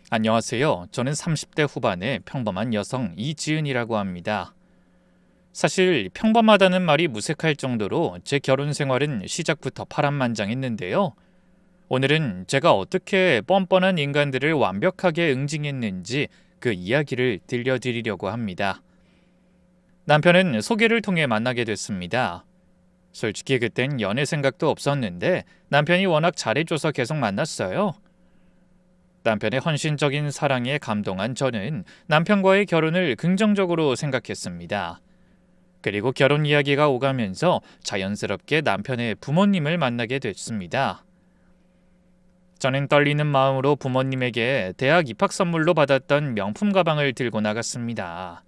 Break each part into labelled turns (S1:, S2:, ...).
S1: 안녕하세요. 저는 30대 후반의 평범한 여성 이지은이라고 합니다. 사실 평범하다는 말이 무색할 정도로 제 결혼 생활은 시작부터 파란만장했는데요. 오늘은 제가 어떻게 뻔뻔한 인간들을 완벽하게 응징했는지 그 이야기를 들려드리려고 합니다. 남편은 소개를 통해 만나게 됐습니다. 솔직히 그땐 연애 생각도 없었는데 남편이 워낙 잘해줘서 계속 만났어요. 남편의 헌신적인 사랑에 감동한 저는 남편과의 결혼을 긍정적으로 생각했습니다. 그리고 결혼 이야기가 오가면서 자연스럽게 남편의 부모님을 만나게 됐습니다. 저는 떨리는 마음으로 부모님에게 대학 입학 선물로 받았던 명품 가방을 들고 나갔습니다.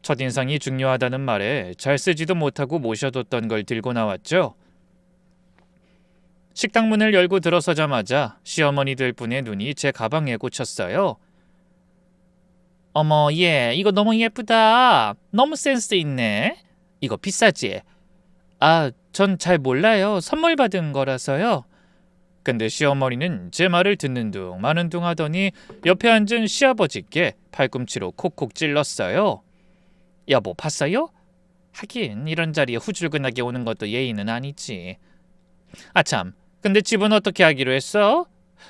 S1: 첫인상이 중요하다는 말에 잘 쓰지도 못하고 모셔뒀던 걸 들고 나왔죠. 식당 문을 열고 들어서자마자 시어머니들 분의 눈이 제 가방에 꽂혔어요. 어머, 얘 이거 너무 예쁘다. 너무 센스 있네. 이거 비싸지? 아, 전 잘 몰라요. 선물 받은 거라서요. 근데 시어머니는 제 말을 듣는 둥 마는 둥 하더니 옆에 앉은 시아버지께 팔꿈치로 콕콕 찔렀어요. 여보, 봤어요? 하긴 이런 자리에 후줄근하게 오는 것도 예의는 아니지. 아참, 근데 집은 어떻게 하기로 했어?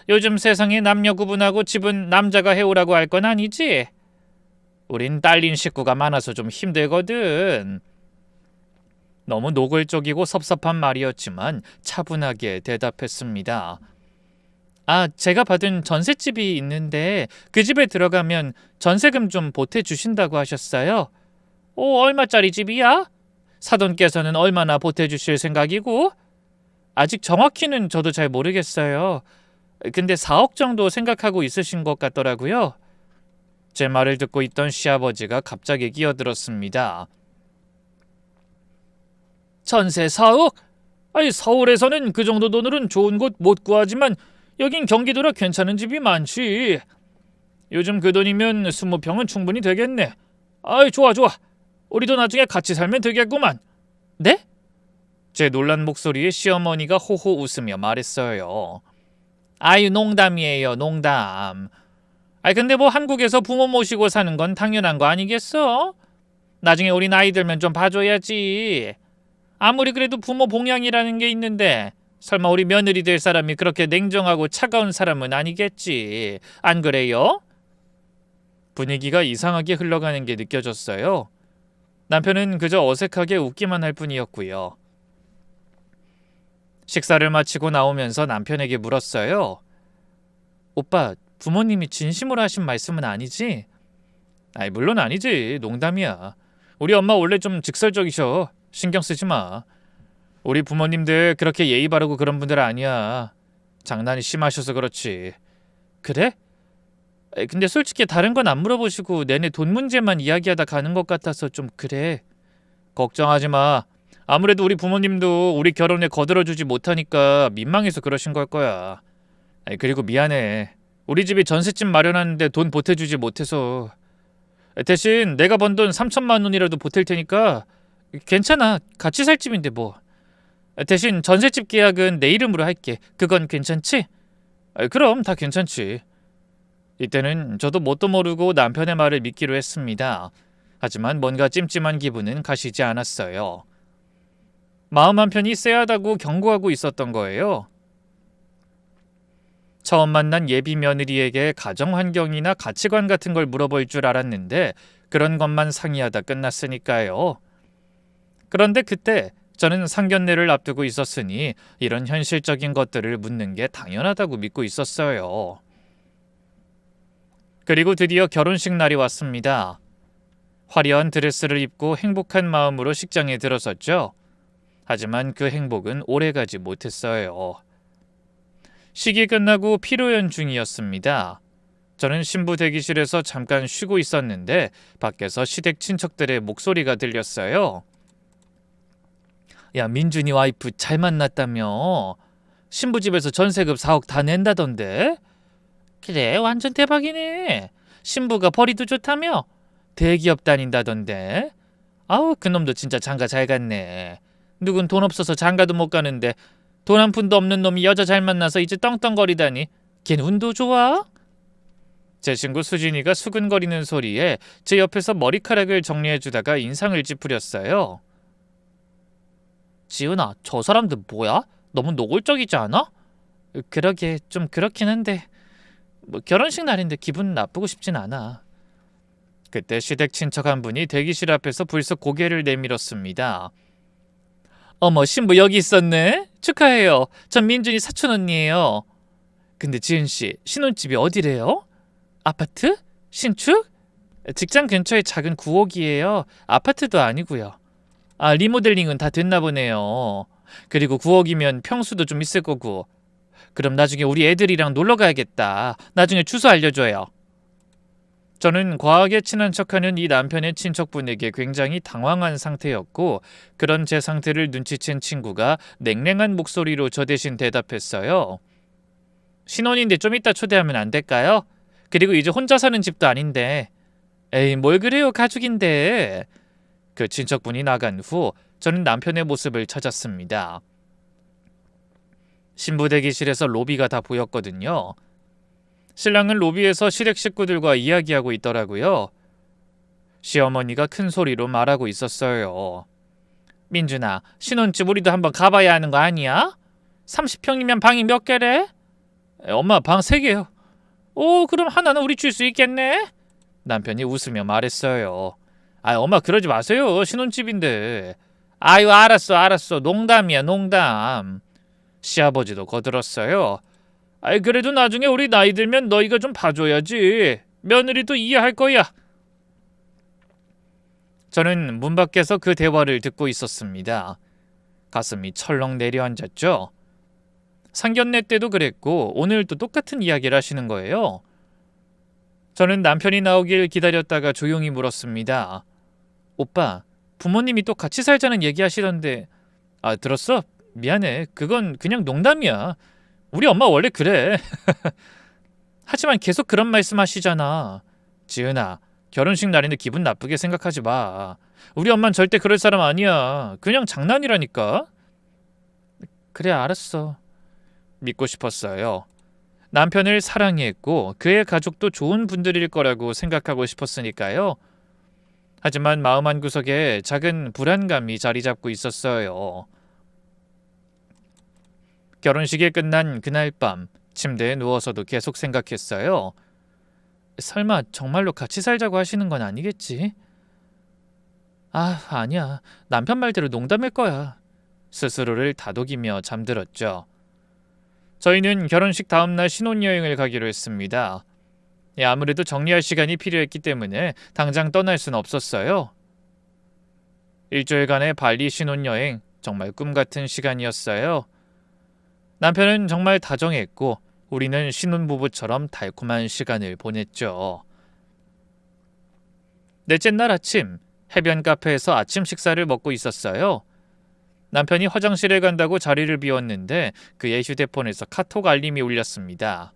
S1: 요즘 세상에 남녀 구분하고 집은 남자가 해오라고 할 건 아니지? 우린 딸린 식구가 많아서 좀 힘들거든. 너무 노골적이고 섭섭한 말이었지만 차분하게 대답했습니다. 아, 제가 받은 전셋집이 있는데 그 집에 들어가면 전세금 좀 보태주신다고 하셨어요. 오, 얼마짜리 집이야? 사돈께서는 얼마나 보태주실 생각이고? 아직 정확히는 저도 잘 모르겠어요. 근데 4억 정도 생각하고 있으신 것 같더라고요. 제 말을 듣고 있던 시아버지가 갑자기 끼어들었습니다. 전세 4억? 아니, 서울에서는 그 정도 돈으로는 좋은 곳 못 구하지만 여긴 경기도라 괜찮은 집이 많지. 요즘 그 돈이면 20평은 충분히 되겠네. 아이, 좋아 좋아. 우리도 나중에 같이 살면 되겠구만. 네? 제 놀란 목소리에 시어머니가 호호 웃으며 말했어요. 아유, 농담이에요, 농담. 아이, 근데 뭐 한국에서 부모 모시고 사는 건 당연한 거 아니겠어? 나중에 우리 나이 들면 좀 봐줘야지. 아무리 그래도 부모 봉양이라는 게 있는데 설마 우리 며느리 될 사람이 그렇게 냉정하고 차가운 사람은 아니겠지. 안 그래요? 분위기가 이상하게 흘러가는 게 느껴졌어요. 남편은 그저 어색하게 웃기만 할 뿐이었고요. 식사를 마치고 나오면서 남편에게 물었어요. 오빠, 부모님이 진심으로 하신 말씀은 아니지? 아이, 물론 아니지. 농담이야. 우리 엄마 원래 좀 직설적이셔. 신경 쓰지 마. 우리 부모님들 그렇게 예의 바르고 그런 분들 아니야. 장난이 심하셔서 그렇지. 그래? 근데 솔직히 다른 건 안 물어보시고 내내 돈 문제만 이야기하다 가는 것 같아서 좀 그래. 걱정하지 마. 아무래도 우리 부모님도 우리 결혼에 거들어주지 못하니까 민망해서 그러신 걸 거야. 그리고 미안해. 우리 집이 전셋집 마련하는데 돈 보태주지 못해서. 대신 내가 번 돈 3천만 원이라도 보탤 테니까 괜찮아. 같이 살 집인데 뭐. 대신 전셋집 계약은 내 이름으로 할게. 그건 괜찮지? 그럼 다 괜찮지. 이때는 저도 뭣도 모르고 남편의 말을 믿기로 했습니다. 하지만 뭔가 찜찜한 기분은 가시지 않았어요. 마음 한편이 쎄하다고 경고하고 있었던 거예요. 처음 만난 예비 며느리에게 가정 환경이나 가치관 같은 걸 물어볼 줄 알았는데 그런 것만 상의하다 끝났으니까요. 그런데 그때 저는 상견례를 앞두고 있었으니 이런 현실적인 것들을 묻는 게 당연하다고 믿고 있었어요. 그리고 드디어 결혼식 날이 왔습니다. 화려한 드레스를 입고 행복한 마음으로 식장에 들어섰죠. 하지만 그 행복은 오래가지 못했어요. 식이 끝나고 피로연 중이었습니다. 저는 신부 대기실에서 잠깐 쉬고 있었는데 밖에서 시댁 친척들의 목소리가 들렸어요. 야, 민준이 와이프 잘 만났다며? 신부집에서 전세금 4억 다 낸다던데? 그래, 완전 대박이네. 신부가 벌이도 좋다며? 대기업 다닌다던데? 아우, 그놈도 진짜 장가 잘 갔네. 누군 돈 없어서 장가도 못 가는데 돈 한 푼도 없는 놈이 여자 잘 만나서 이제 떵떵거리다니. 걘 운도 좋아? 제 친구 수진이가 수근거리는 소리에 제 옆에서 머리카락을 정리해주다가 인상을 찌푸렸어요. 지은아, 저 사람들 뭐야? 너무 노골적이지 않아? 그러게 좀 그렇긴 한데 뭐 결혼식 날인데 기분 나쁘고 싶진 않아. 그때 시댁 친척 한 분이 대기실 앞에서 불쑥 고개를 내밀었습니다. 어머, 신부 여기 있었네? 축하해요. 전 민준이 사촌 언니예요. 근데 지은씨, 신혼집이 어디래요? 아파트? 신축? 직장 근처에 작은 구옥이에요. 아파트도 아니고요. 아, 리모델링은 다 됐나 보네요. 그리고 구옥이면 평수도 좀 있을 거고. 그럼 나중에 우리 애들이랑 놀러 가야겠다. 나중에 주소 알려줘요. 저는 과하게 친한 척하는 이 남편의 친척분에게 굉장히 당황한 상태였고, 그런 제 상태를 눈치챈 친구가 냉랭한 목소리로 저 대신 대답했어요. 신혼인데 좀 이따 초대하면 안 될까요? 그리고 이제 혼자 사는 집도 아닌데. 에이, 뭘 그래요, 가족인데. 그 친척분이 나간 후 저는 남편의 모습을 찾았습니다. 신부 대기실에서 로비가 다 보였거든요. 신랑은 로비에서 시댁 식구들과 이야기하고 있더라고요. 시어머니가 큰 소리로 말하고 있었어요. 민준아, 신혼집 우리도 한번 가봐야 하는 거 아니야? 30평이면 방이 몇 개래? 엄마, 방 3개요. 오, 그럼 하나는 우리 줄 수 있겠네? 남편이 웃으며 말했어요. 아, 엄마 그러지 마세요. 신혼집인데. 아유, 알았어. 농담이야, 농담. 시아버지도 거들었어요. 아이, 그래도 나중에 우리 나이 들면 너희가 좀 봐줘야지. 며느리도 이해할 거야. 저는 문 밖에서 그 대화를 듣고 있었습니다. 가슴이 철렁 내려앉았죠. 상견례 때도 그랬고 오늘도 똑같은 이야기를 하시는 거예요. 저는 남편이 나오길 기다렸다가 조용히 물었습니다. 오빠, 부모님이 또 같이 살자는 얘기하시던데. 아, 들었어? 미안해. 그건 그냥 농담이야. 우리 엄마 원래 그래. 하지만 계속 그런 말씀 하시잖아. 지은아, 결혼식 날인데 기분 나쁘게 생각하지 마. 우리 엄만 절대 그럴 사람 아니야. 그냥 장난이라니까. 그래, 알았어. 믿고 싶었어요. 남편을 사랑했고 그의 가족도 좋은 분들일 거라고 생각하고 싶었으니까요. 하지만 마음 한구석에 작은 불안감이 자리 잡고 있었어요. 결혼식이 끝난 그날 밤 침대에 누워서도 계속 생각했어요. 설마 정말로 같이 살자고 하시는 건 아니겠지? 아, 아니야. 남편 말대로 농담일 거야. 스스로를 다독이며 잠들었죠. 저희는 결혼식 다음날 신혼여행을 가기로 했습니다. 아무래도 정리할 시간이 필요했기 때문에 당장 떠날 수는 없었어요. 일주일간의 발리 신혼여행, 정말 꿈같은 시간이었어요. 남편은 정말 다정했고 우리는 신혼부부처럼 달콤한 시간을 보냈죠. 넷째 날 아침, 해변 카페에서 아침 식사를 먹고 있었어요. 남편이 화장실에 간다고 자리를 비웠는데 그의 휴대폰에서 카톡 알림이 울렸습니다.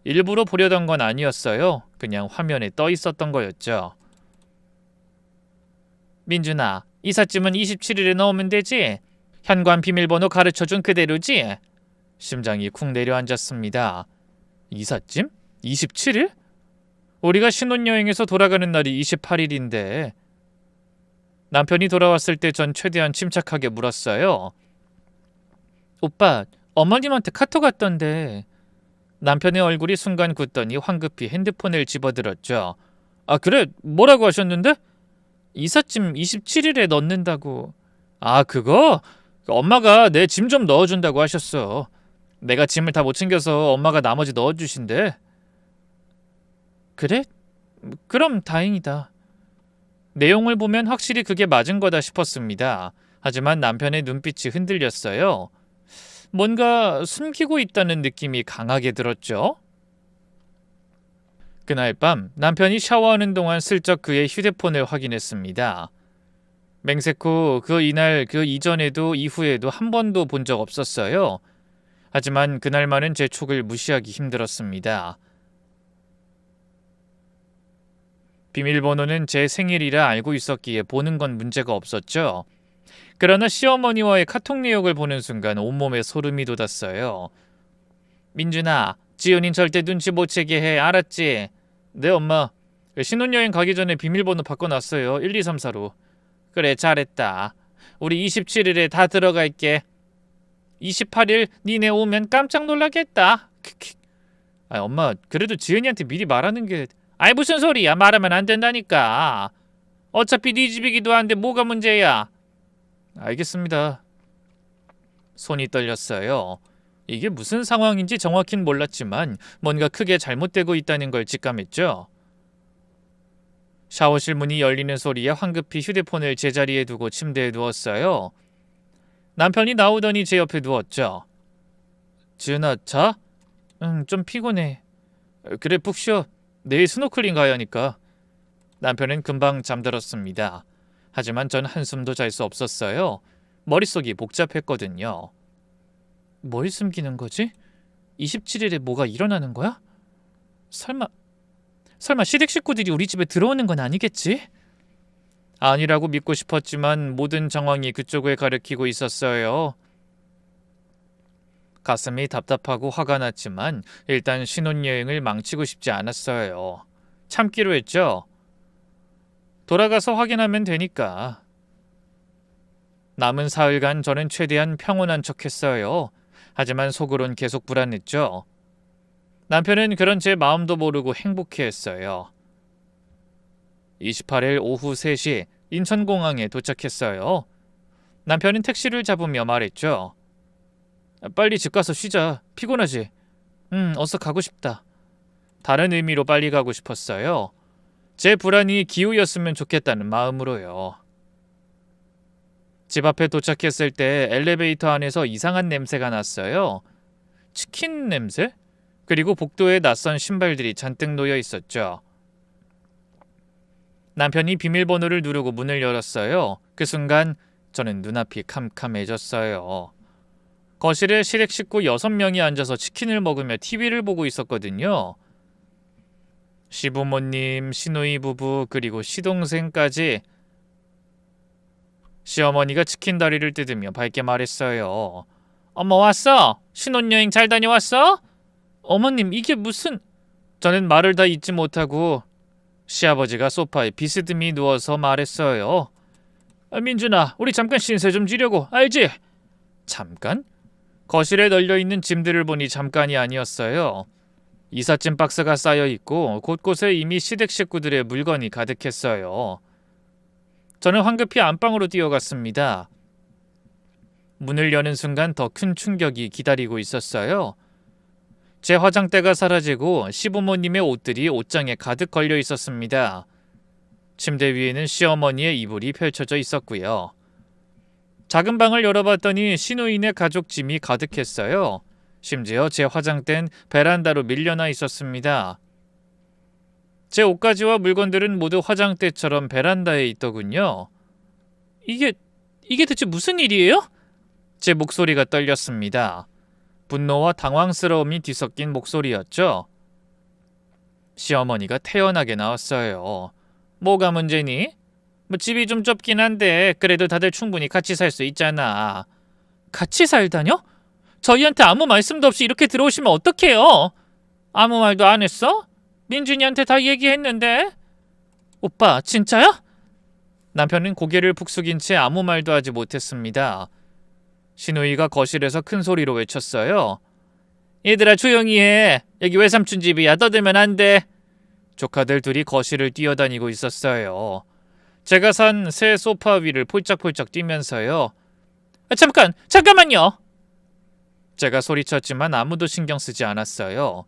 S1: 일부러 보려던 건 아니었어요. 그냥 화면에 떠 있었던 거였죠. 민준아, 이삿짐은 27일에 넣으면 되지? 현관 비밀번호 가르쳐준 그대로지? 심장이 쿵 내려앉았습니다. 이삿짐? 27일? 우리가 신혼여행에서 돌아가는 날이 28일인데. 남편이 돌아왔을 때 전 최대한 침착하게 물었어요. 오빠, 어머님한테 카톡 왔던데. 남편의 얼굴이 순간 굳더니 황급히 핸드폰을 집어들었죠. 아, 그래? 뭐라고 하셨는데? 이삿짐 27일에 넣는다고. 아, 그거? 엄마가 내 짐 좀 넣어준다고 하셨어. 내가 짐을 다 못 챙겨서 엄마가 나머지 넣어주신대. 그래? 그럼 다행이다. 내용을 보면 확실히 그게 맞은 거다 싶었습니다. 하지만 남편의 눈빛이 흔들렸어요. 뭔가 숨기고 있다는 느낌이 강하게 들었죠. 그날 밤 남편이 샤워하는 동안 슬쩍 그의 휴대폰을 확인했습니다. 맹세코 이날 그 이전에도 이후에도 한 번도 본 적 없었어요. 하지만 그날만은 제 촉을 무시하기 힘들었습니다. 비밀번호는 제 생일이라 알고 있었기에 보는 건 문제가 없었죠. 그러나 시어머니와의 카톡 내역을 보는 순간 온몸에 소름이 돋았어요. 민준아, 지은인 절대 눈치 못 채게 해. 알았지? 네, 엄마. 신혼여행 가기 전에 비밀번호 바꿔놨어요. 1234로. 그래, 잘했다. 우리 27일에 다 들어갈게. 28일 니네 오면 깜짝 놀라겠다. 아, 엄마, 그래도 지은이한테 미리 말하는 게... 아이, 무슨 소리야. 말하면 안 된다니까. 어차피 네 집이기도 한데 뭐가 문제야. 알겠습니다. 손이 떨렸어요. 이게 무슨 상황인지 정확히는 몰랐지만 뭔가 크게 잘못되고 있다는 걸 직감했죠. 샤워실 문이 열리는 소리에 황급히 휴대폰을 제자리에 두고 침대에 누웠어요. 남편이 나오더니 제 옆에 누웠죠. 지은아, 자? 좀 피곤해. 그래, 푹 쉬어. 내일 스노클링 가야 하니까. 남편은 금방 잠들었습니다. 하지만 전 한숨도 잘 수 없었어요. 머릿속이 복잡했거든요. 뭘 숨기는 거지? 27일에 뭐가 일어나는 거야? 설마 시댁 식구들이 우리 집에 들어오는 건 아니겠지? 아니라고 믿고 싶었지만 모든 정황이 그쪽을 가리키고 있었어요. 가슴이 답답하고 화가 났지만 일단 신혼여행을 망치고 싶지 않았어요. 참기로 했죠. 돌아가서 확인하면 되니까. 남은 사흘간 저는 최대한 평온한 척했어요. 하지만 속으론 계속 불안했죠. 남편은 그런 제 마음도 모르고 행복해했어요. 28일 오후 3시 인천공항에 도착했어요. 남편은 택시를 잡으며 말했죠. 빨리 집 가서 쉬자. 피곤하지? 어서 가고 싶다. 다른 의미로 빨리 가고 싶었어요. 제 불안이 기우였으면 좋겠다는 마음으로요. 집 앞에 도착했을 때 엘리베이터 안에서 이상한 냄새가 났어요. 치킨 냄새? 그리고 복도에 낯선 신발들이 잔뜩 놓여 있었죠. 남편이 비밀번호를 누르고 문을 열었어요. 그 순간 저는 눈앞이 캄캄해졌어요. 거실에 시댁 식구 6명이 앉아서 치킨을 먹으며 TV를 보고 있었거든요. 시부모님, 시누이 부부, 그리고 시동생까지. 시어머니가 치킨 다리를 뜯으며 밝게 말했어요. 어머, 왔어? 신혼여행 잘 다녀왔어? 어머님, 이게 무슨... 저는 말을 다 잇지 못하고 시아버지가 소파에 비스듬히 누워서 말했어요. 민준아, 우리 잠깐 신세 좀 지려고, 알지? 잠깐? 거실에 널려있는 짐들을 보니 잠깐이 아니었어요. 이삿짐 박스가 쌓여있고 곳곳에 이미 시댁 식구들의 물건이 가득했어요. 저는 황급히 안방으로 뛰어갔습니다. 문을 여는 순간 더 큰 충격이 기다리고 있었어요. 제 화장대가 사라지고 시부모님의 옷들이 옷장에 가득 걸려 있었습니다. 침대 위에는 시어머니의 이불이 펼쳐져 있었고요. 작은 방을 열어봤더니 시누이네 가족 짐이 가득했어요. 심지어 제 화장대는 베란다로 밀려나 있었습니다. 제 옷가지와 물건들은 모두 화장대처럼 베란다에 있더군요. 이게 대체 무슨 일이에요? 제 목소리가 떨렸습니다. 분노와 당황스러움이 뒤섞인 목소리였죠. 시어머니가 태연하게 나왔어요. 뭐가 문제니? 집이 좀 좁긴 한데 그래도 다들 충분히 같이 살 수 있잖아. 같이 살다뇨? 저희한테 아무 말씀도 없이 이렇게 들어오시면 어떡해요? 아무 말도 안 했어? 민준이한테 다 얘기했는데. 오빠, 진짜야? 남편은 고개를 푹 숙인 채 아무 말도 하지 못했습니다. 시누이가 거실에서 큰 소리로 외쳤어요. 얘들아, 조용히 해. 여기 외삼촌 집이야. 떠들면 안 돼. 조카들 둘이 거실을 뛰어다니고 있었어요. 제가 산 새 소파 위를 폴짝폴짝 뛰면서요. 잠깐만요. 제가 소리쳤지만 아무도 신경 쓰지 않았어요.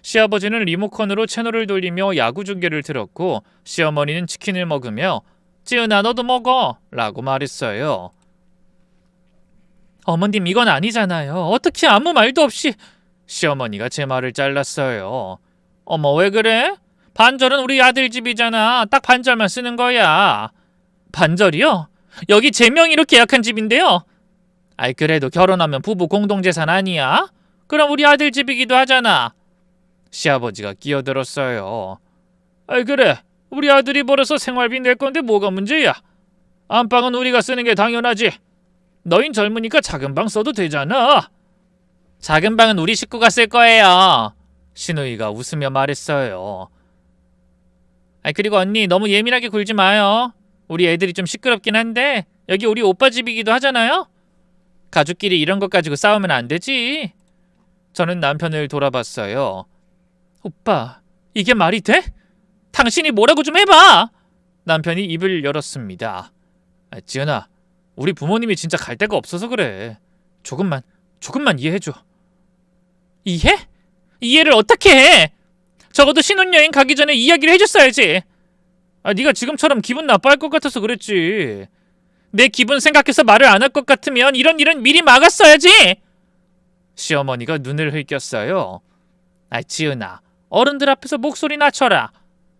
S1: 시아버지는 리모컨으로 채널을 돌리며 야구 중계를 틀었고 시어머니는 치킨을 먹으며 지은아, 너도 먹어 라고 말했어요. 어머님, 이건 아니잖아요. 어떻게 아무 말도 없이... 시어머니가 제 말을 잘랐어요. 어머, 왜 그래? 반절은 우리 아들 집이잖아. 딱 반절만 쓰는 거야. 반절이요? 여기 제 명의로 계약한 집인데요. 아이, 그래도 결혼하면 부부 공동재산 아니야? 그럼 우리 아들 집이기도 하잖아. 시아버지가 끼어들었어요. 아이, 그래. 우리 아들이 벌어서 생활비 낼 건데 뭐가 문제야? 안방은 우리가 쓰는 게 당연하지. 너흰 젊으니까 작은 방 써도 되잖아. 작은 방은 우리 식구가 쓸 거예요. 신우이가 웃으며 말했어요. 그리고 언니 너무 예민하게 굴지 마요. 우리 애들이 좀 시끄럽긴 한데 여기 우리 오빠 집이기도 하잖아요. 가족끼리 이런 것 가지고 싸우면 안 되지. 저는 남편을 돌아봤어요. 오빠, 이게 말이 돼? 당신이 뭐라고 좀 해봐. 남편이 입을 열었습니다. 지은아, 우리 부모님이 진짜 갈 데가 없어서 그래. 조금만 이해해줘. 이해? 이해를 어떻게 해? 적어도 신혼여행 가기 전에 이야기를 해줬어야지. 네가 지금처럼 기분 나빠할 것 같아서 그랬지. 내 기분 생각해서 말을 안 할 것 같으면 이런 일은 미리 막았어야지. 시어머니가 눈을 흘겼어요. 지은아, 어른들 앞에서 목소리 낮춰라.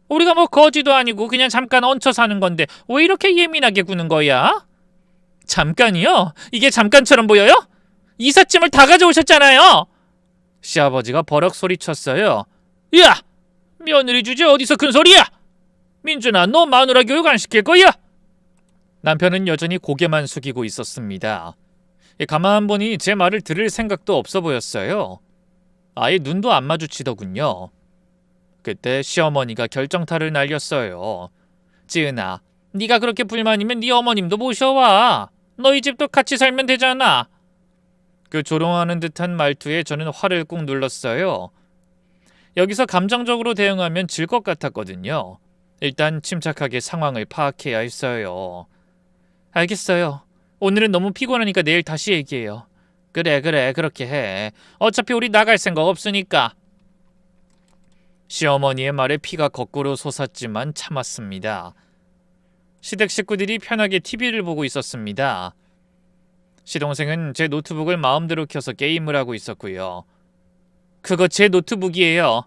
S1: 우리가 뭐 거지도 아니고 그냥 잠깐 얹혀 사는 건데 왜 이렇게 예민하게 구는 거야? 잠깐이요? 이게 잠깐처럼 보여요? 이삿짐을 다 가져오셨잖아요. 시아버지가 버럭 소리쳤어요. 야! 며느리 주제 어디서 큰 소리야? 민준아, 너 마누라 교육 안 시킬 거야? 남편은 여전히 고개만 숙이고 있었습니다. 가만 보니 제 말을 들을 생각도 없어 보였어요. 아예 눈도 안 마주치더군요. 그때 시어머니가 결정타를 날렸어요. 지은아, 네가 그렇게 불만이면 네 어머님도 모셔와. 너희 집도 같이 살면 되잖아. 그 조롱하는 듯한 말투에 저는 화를 꾹 눌렀어요. 여기서 감정적으로 대응하면 질 것 같았거든요. 일단 침착하게 상황을 파악해야 했어요. 알겠어요. 오늘은 너무 피곤하니까 내일 다시 얘기해요. 그래, 그렇게 해. 어차피 우리 나갈 생각 없으니까. 시어머니의 말에 피가 거꾸로 솟았지만 참았습니다. 시댁 식구들이 편하게 TV를 보고 있었습니다. 시동생은 제 노트북을 마음대로 켜서 게임을 하고 있었고요. 그거 제 노트북이에요.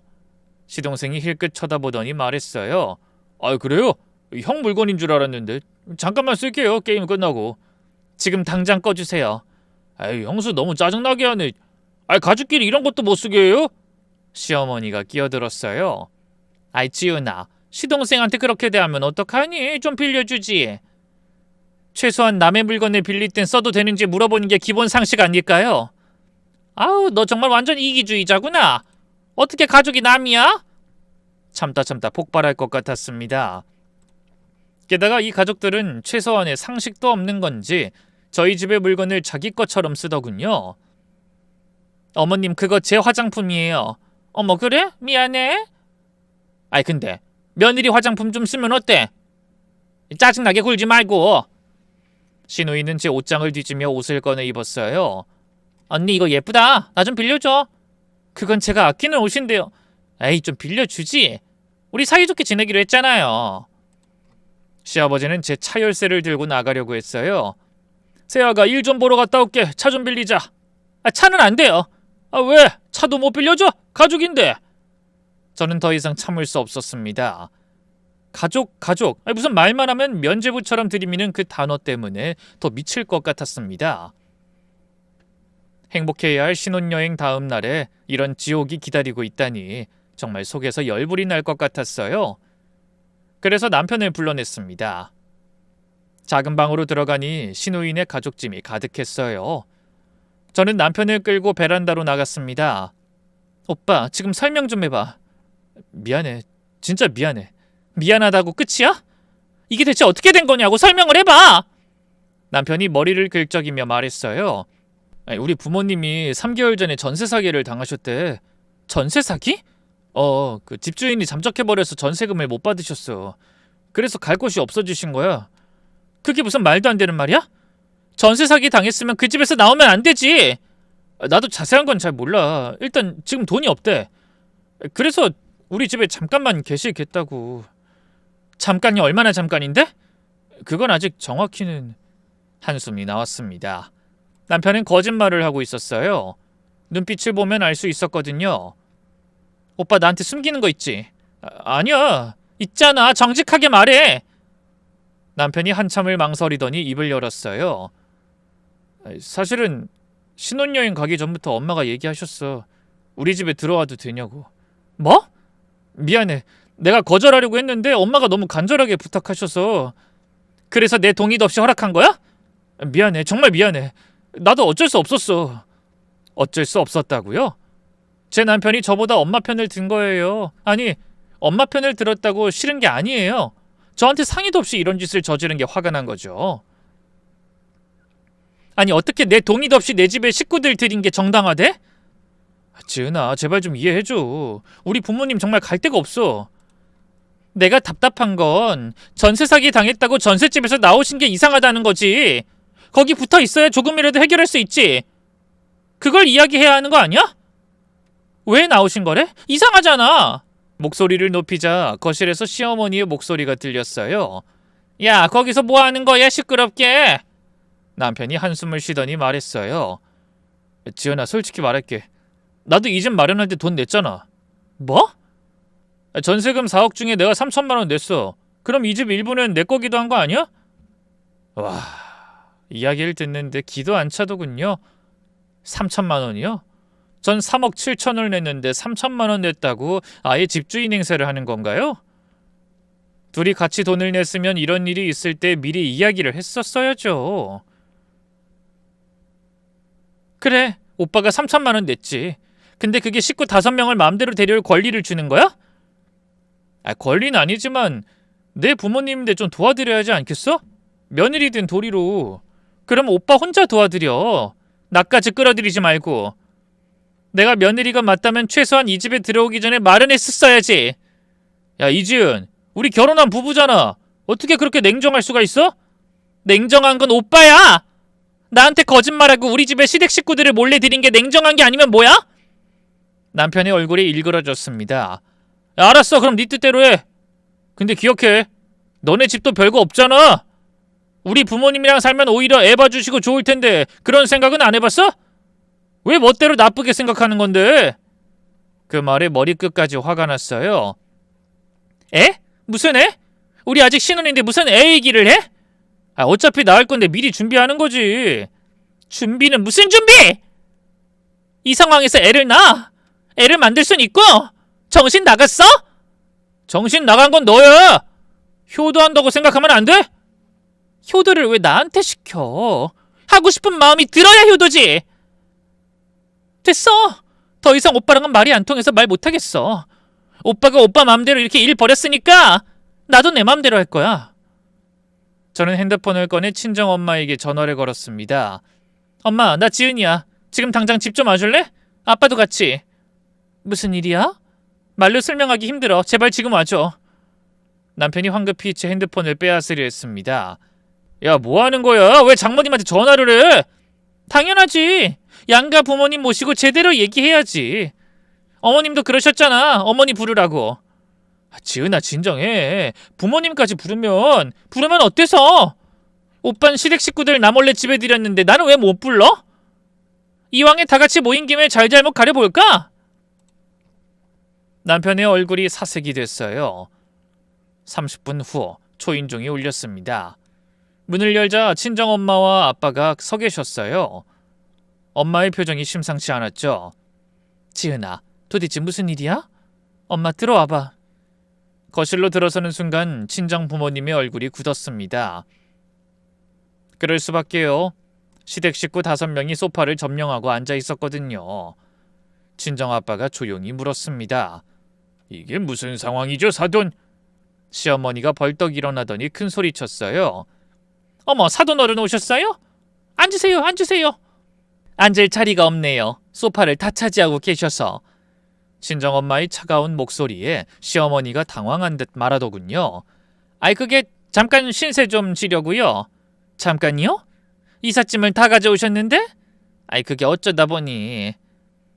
S1: 시동생이 힐끗 쳐다보더니 말했어요. 그래요? 형 물건인 줄 알았는데. 잠깐만 쓸게요. 게임 끝나고. 지금 당장 꺼주세요. 형수 너무 짜증나게 하네. 가족끼리 이런 것도 못 쓰게 해요? 시어머니가 끼어들었어요. 지은아, 시동생한테 그렇게 대하면 어떡하니? 좀 빌려주지. 최소한 남의 물건을 빌릴 땐 써도 되는지 물어보는 게 기본 상식 아닐까요? 너 정말 완전 이기주의자구나. 어떻게 가족이 남이야? 참다 폭발할 것 같았습니다. 게다가 이 가족들은 최소한의 상식도 없는 건지 저희 집의 물건을 자기 것처럼 쓰더군요. 어머님, 그거 제 화장품이에요. 어머, 그래? 미안해. 근데 며느리 화장품 좀 쓰면 어때? 짜증나게 굴지 말고. 시누이는 제 옷장을 뒤지며 옷을 꺼내 입었어요. 언니, 이거 예쁘다. 나 좀 빌려줘. 그건 제가 아끼는 옷인데요. 좀 빌려주지. 우리 사이좋게 지내기로 했잖아요. 시아버지는 제 차 열쇠를 들고 나가려고 했어요. 세아가 일 좀 보러 갔다 올게. 차 좀 빌리자. 차는 안 돼요. 왜? 차도 못 빌려줘? 가족인데. 저는 더 이상 참을 수 없었습니다. 가족. 무슨 말만 하면 면죄부처럼 들이미는 그 단어 때문에 더 미칠 것 같았습니다. 행복해야 할 신혼여행 다음 날에 이런 지옥이 기다리고 있다니 정말 속에서 열불이 날 것 같았어요. 그래서 남편을 불러냈습니다. 작은 방으로 들어가니 시누이네 가족짐이 가득했어요. 저는 남편을 끌고 베란다로 나갔습니다. 오빠, 지금 설명 좀 해봐. 미안해. 진짜 미안해. 미안하다고 끝이야? 이게 대체 어떻게 된 거냐고 설명을 해봐! 남편이 머리를 긁적이며 말했어요. 우리 부모님이 3개월 전에 전세 사기를 당하셨대. 전세 사기? 그 집주인이 잠적해버려서 전세금을 못 받으셨어. 그래서 갈 곳이 없어지신 거야. 그게 무슨 말도 안 되는 말이야? 전세 사기 당했으면 그 집에서 나오면 안 되지. 나도 자세한 건 잘 몰라. 일단 지금 돈이 없대. 그래서 우리 집에 잠깐만 계시겠다고. 잠깐이 얼마나 잠깐인데? 그건 아직 정확히는... 한숨이 나왔습니다. 남편은 거짓말을 하고 있었어요. 눈빛을 보면 알 수 있었거든요. 오빠, 나한테 숨기는 거 있지? 아니야. 있잖아. 정직하게 말해. 남편이 한참을 망설이더니 입을 열었어요. 사실은 신혼여행 가기 전부터 엄마가 얘기하셨어. 우리 집에 들어와도 되냐고. 뭐? 미안해. 내가 거절하려고 했는데 엄마가 너무 간절하게 부탁하셔서. 그래서 내 동의도 없이 허락한 거야? 미안해. 정말 미안해. 나도 어쩔 수 없었어. 어쩔 수 없었다고요? 제 남편이 저보다 엄마 편을 든 거예요. 아니, 엄마 편을 들었다고 싫은 게 아니에요. 저한테 상의도 없이 이런 짓을 저지른 게 화가 난 거죠. 아니, 어떻게 내 동의도 없이 내 집에 식구들 들인 게 정당하대? 지은아, 제발 좀 이해해줘. 우리 부모님 정말 갈 데가 없어. 내가 답답한 건 전세 사기 당했다고 전셋집에서 나오신 게 이상하다는 거지. 거기 붙어 있어야 조금이라도 해결할 수 있지. 그걸 이야기해야 하는 거 아니야? 왜 나오신 거래? 이상하잖아. 목소리를 높이자 거실에서 시어머니의 목소리가 들렸어요. 야, 거기서 뭐 하는 거야, 시끄럽게. 남편이 한숨을 쉬더니 말했어요. 지연아, 솔직히 말할게. 나도 이 집 마련할 때 돈 냈잖아. 뭐? 전세금 4억 중에 내가 3천만 원 냈어. 그럼 이 집 일부는 내 거기도 한 거 아니야? 와, 이야기를 듣는데 기도 안 차더군요. 3천만 원이요? 전 3억 7천을 냈는데 3천만 원 냈다고 아예 집주인 행세를 하는 건가요? 둘이 같이 돈을 냈으면 이런 일이 있을 때 미리 이야기를 했었어야죠. 그래, 오빠가 3천만 원 냈지. 근데 그게 식구 5명을 마음대로 데려올 권리를 주는 거야? 권리는 아니지만 내 부모님인데 좀 도와드려야지 않겠어? 며느리든 도리로. 그럼 오빠 혼자 도와드려. 나까지 끌어들이지 말고. 내가 며느리가 맞다면 최소한 이 집에 들어오기 전에 마련했었어야지. 야, 이지은, 우리 결혼한 부부잖아. 어떻게 그렇게 냉정할 수가 있어? 냉정한 건 오빠야. 나한테 거짓말하고 우리 집에 시댁 식구들을 몰래 들인 게 냉정한 게 아니면 뭐야? 남편의 얼굴이 일그러졌습니다. 야, 알았어, 그럼 네 뜻대로 해. 근데 기억해, 너네 집도 별거 없잖아. 우리 부모님이랑 살면 오히려 애 봐주시고 좋을 텐데 그런 생각은 안 해봤어? 왜 멋대로 나쁘게 생각하는 건데? 그 말에 머리끝까지 화가 났어요. 애? 무슨 애? 우리 아직 신혼인데 무슨 애 얘기를 해? 어차피 나을 건데 미리 준비하는 거지. 준비는 무슨 준비? 이 상황에서 애를 낳아? 애를 만들 순 있고? 정신 나갔어? 정신 나간 건 너야. 효도한다고 생각하면 안 돼? 효도를 왜 나한테 시켜? 하고 싶은 마음이 들어야 효도지. 됐어. 더 이상 오빠랑은 말이 안 통해서 말 못하겠어. 오빠가 오빠 맘대로 이렇게 일 버렸으니까 나도 내 맘대로 할 거야. 저는 핸드폰을 꺼내 친정엄마에게 전화를 걸었습니다. 엄마, 나 지은이야. 지금 당장 집 좀 와줄래? 아빠도 같이. 무슨 일이야? 말로 설명하기 힘들어. 제발 지금 와줘. 남편이 황급히 제 핸드폰을 빼앗으려 했습니다. 야, 뭐 하는 거야? 왜 장모님한테 전화를 해? 당연하지. 양가 부모님 모시고 제대로 얘기해야지. 어머님도 그러셨잖아. 어머니 부르라고. 지은아, 진정해. 부모님까지 부르면 어때서? 오빤 시댁 식구들 나 몰래 집에 들였는데 나는 왜 못 불러? 이왕에 다 같이 모인 김에 잘잘못 가려볼까? 남편의 얼굴이 사색이 됐어요. 30분 후 초인종이 울렸습니다. 문을 열자 친정엄마와 아빠가 서 계셨어요. 엄마의 표정이 심상치 않았죠. 지은아, 도대체 무슨 일이야? 엄마, 들어와봐. 거실로 들어서는 순간 친정 부모님의 얼굴이 굳었습니다. 그럴 수밖에요. 시댁 식구 5명이 소파를 점령하고 앉아 있었거든요. 친정 아빠가 조용히 물었습니다. 이게 무슨 상황이죠, 사돈? 시어머니가 벌떡 일어나더니 큰 소리쳤어요. 어머, 사돈 어른 오셨어요? 앉으세요, 앉으세요. 앉을 자리가 없네요. 소파를 다 차지하고 계셔서. 친정엄마의 차가운 목소리에 시어머니가 당황한 듯 말하더군요. 아이, 그게 잠깐 신세 좀 지려고요. 잠깐요? 이삿짐을 다 가져오셨는데? 아이, 그게 어쩌다 보니.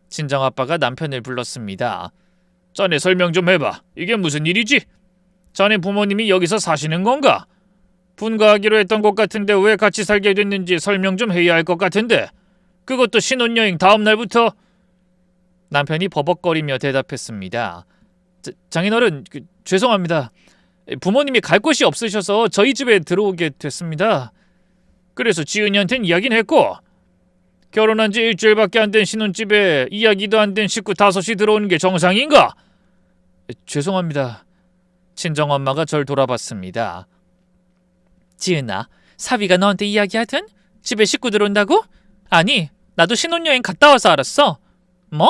S1: 친정아빠가 남편을 불렀습니다. 자네 설명 좀 해봐. 이게 무슨 일이지? 자네 부모님이 여기서 사시는 건가? 분가하기로 했던 것 같은데 왜 같이 살게 됐는지 설명 좀 해야 할 것 같은데. 그것도 신혼여행 다음 날부터. 남편이 버벅거리며 대답했습니다. 장인어른, 죄송합니다. 부모님이 갈 곳이 없으셔서 저희 집에 들어오게 됐습니다. 그래서 지은이한텐 이야기는 했고, 결혼한 지 일주일밖에 안 된 신혼집에 이야기도 안 된 식구 5이 들어오는 게 정상인가? 죄송합니다. 친정엄마가 절 돌아봤습니다. 지은아, 사위가 너한테 이야기하든? 집에 식구 들어온다고? 아니, 나도 신혼여행 갔다 와서 알았어. 뭐?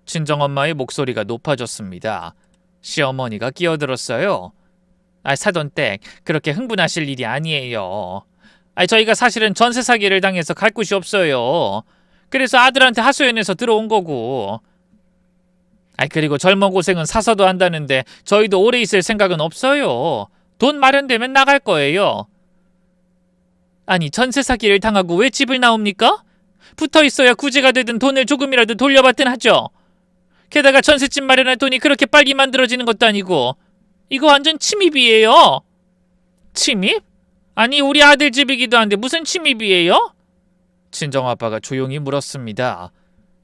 S1: 친정엄마의 목소리가 높아졌습니다. 시어머니가 끼어들었어요. 사돈댁, 그렇게 흥분하실 일이 아니에요. 저희가 사실은 전세 사기를 당해서 갈 곳이 없어요. 그래서 아들한테 하소연해서 들어온 거고. 그리고 젊은 고생은 사서도 한다는데 저희도 오래 있을 생각은 없어요. 돈 마련되면 나갈 거예요. 아니, 전세 사기를 당하고 왜 집을 나옵니까? 붙어 있어야 구제가 되든 돈을 조금이라도 돌려받든 하죠. 게다가 전셋집 마련할 돈이 그렇게 빨리 만들어지는 것도 아니고. 이거 완전 침입이에요. 침입? 아니, 우리 아들 집이기도 한데 무슨 침입이에요? 친정아빠가 조용히 물었습니다.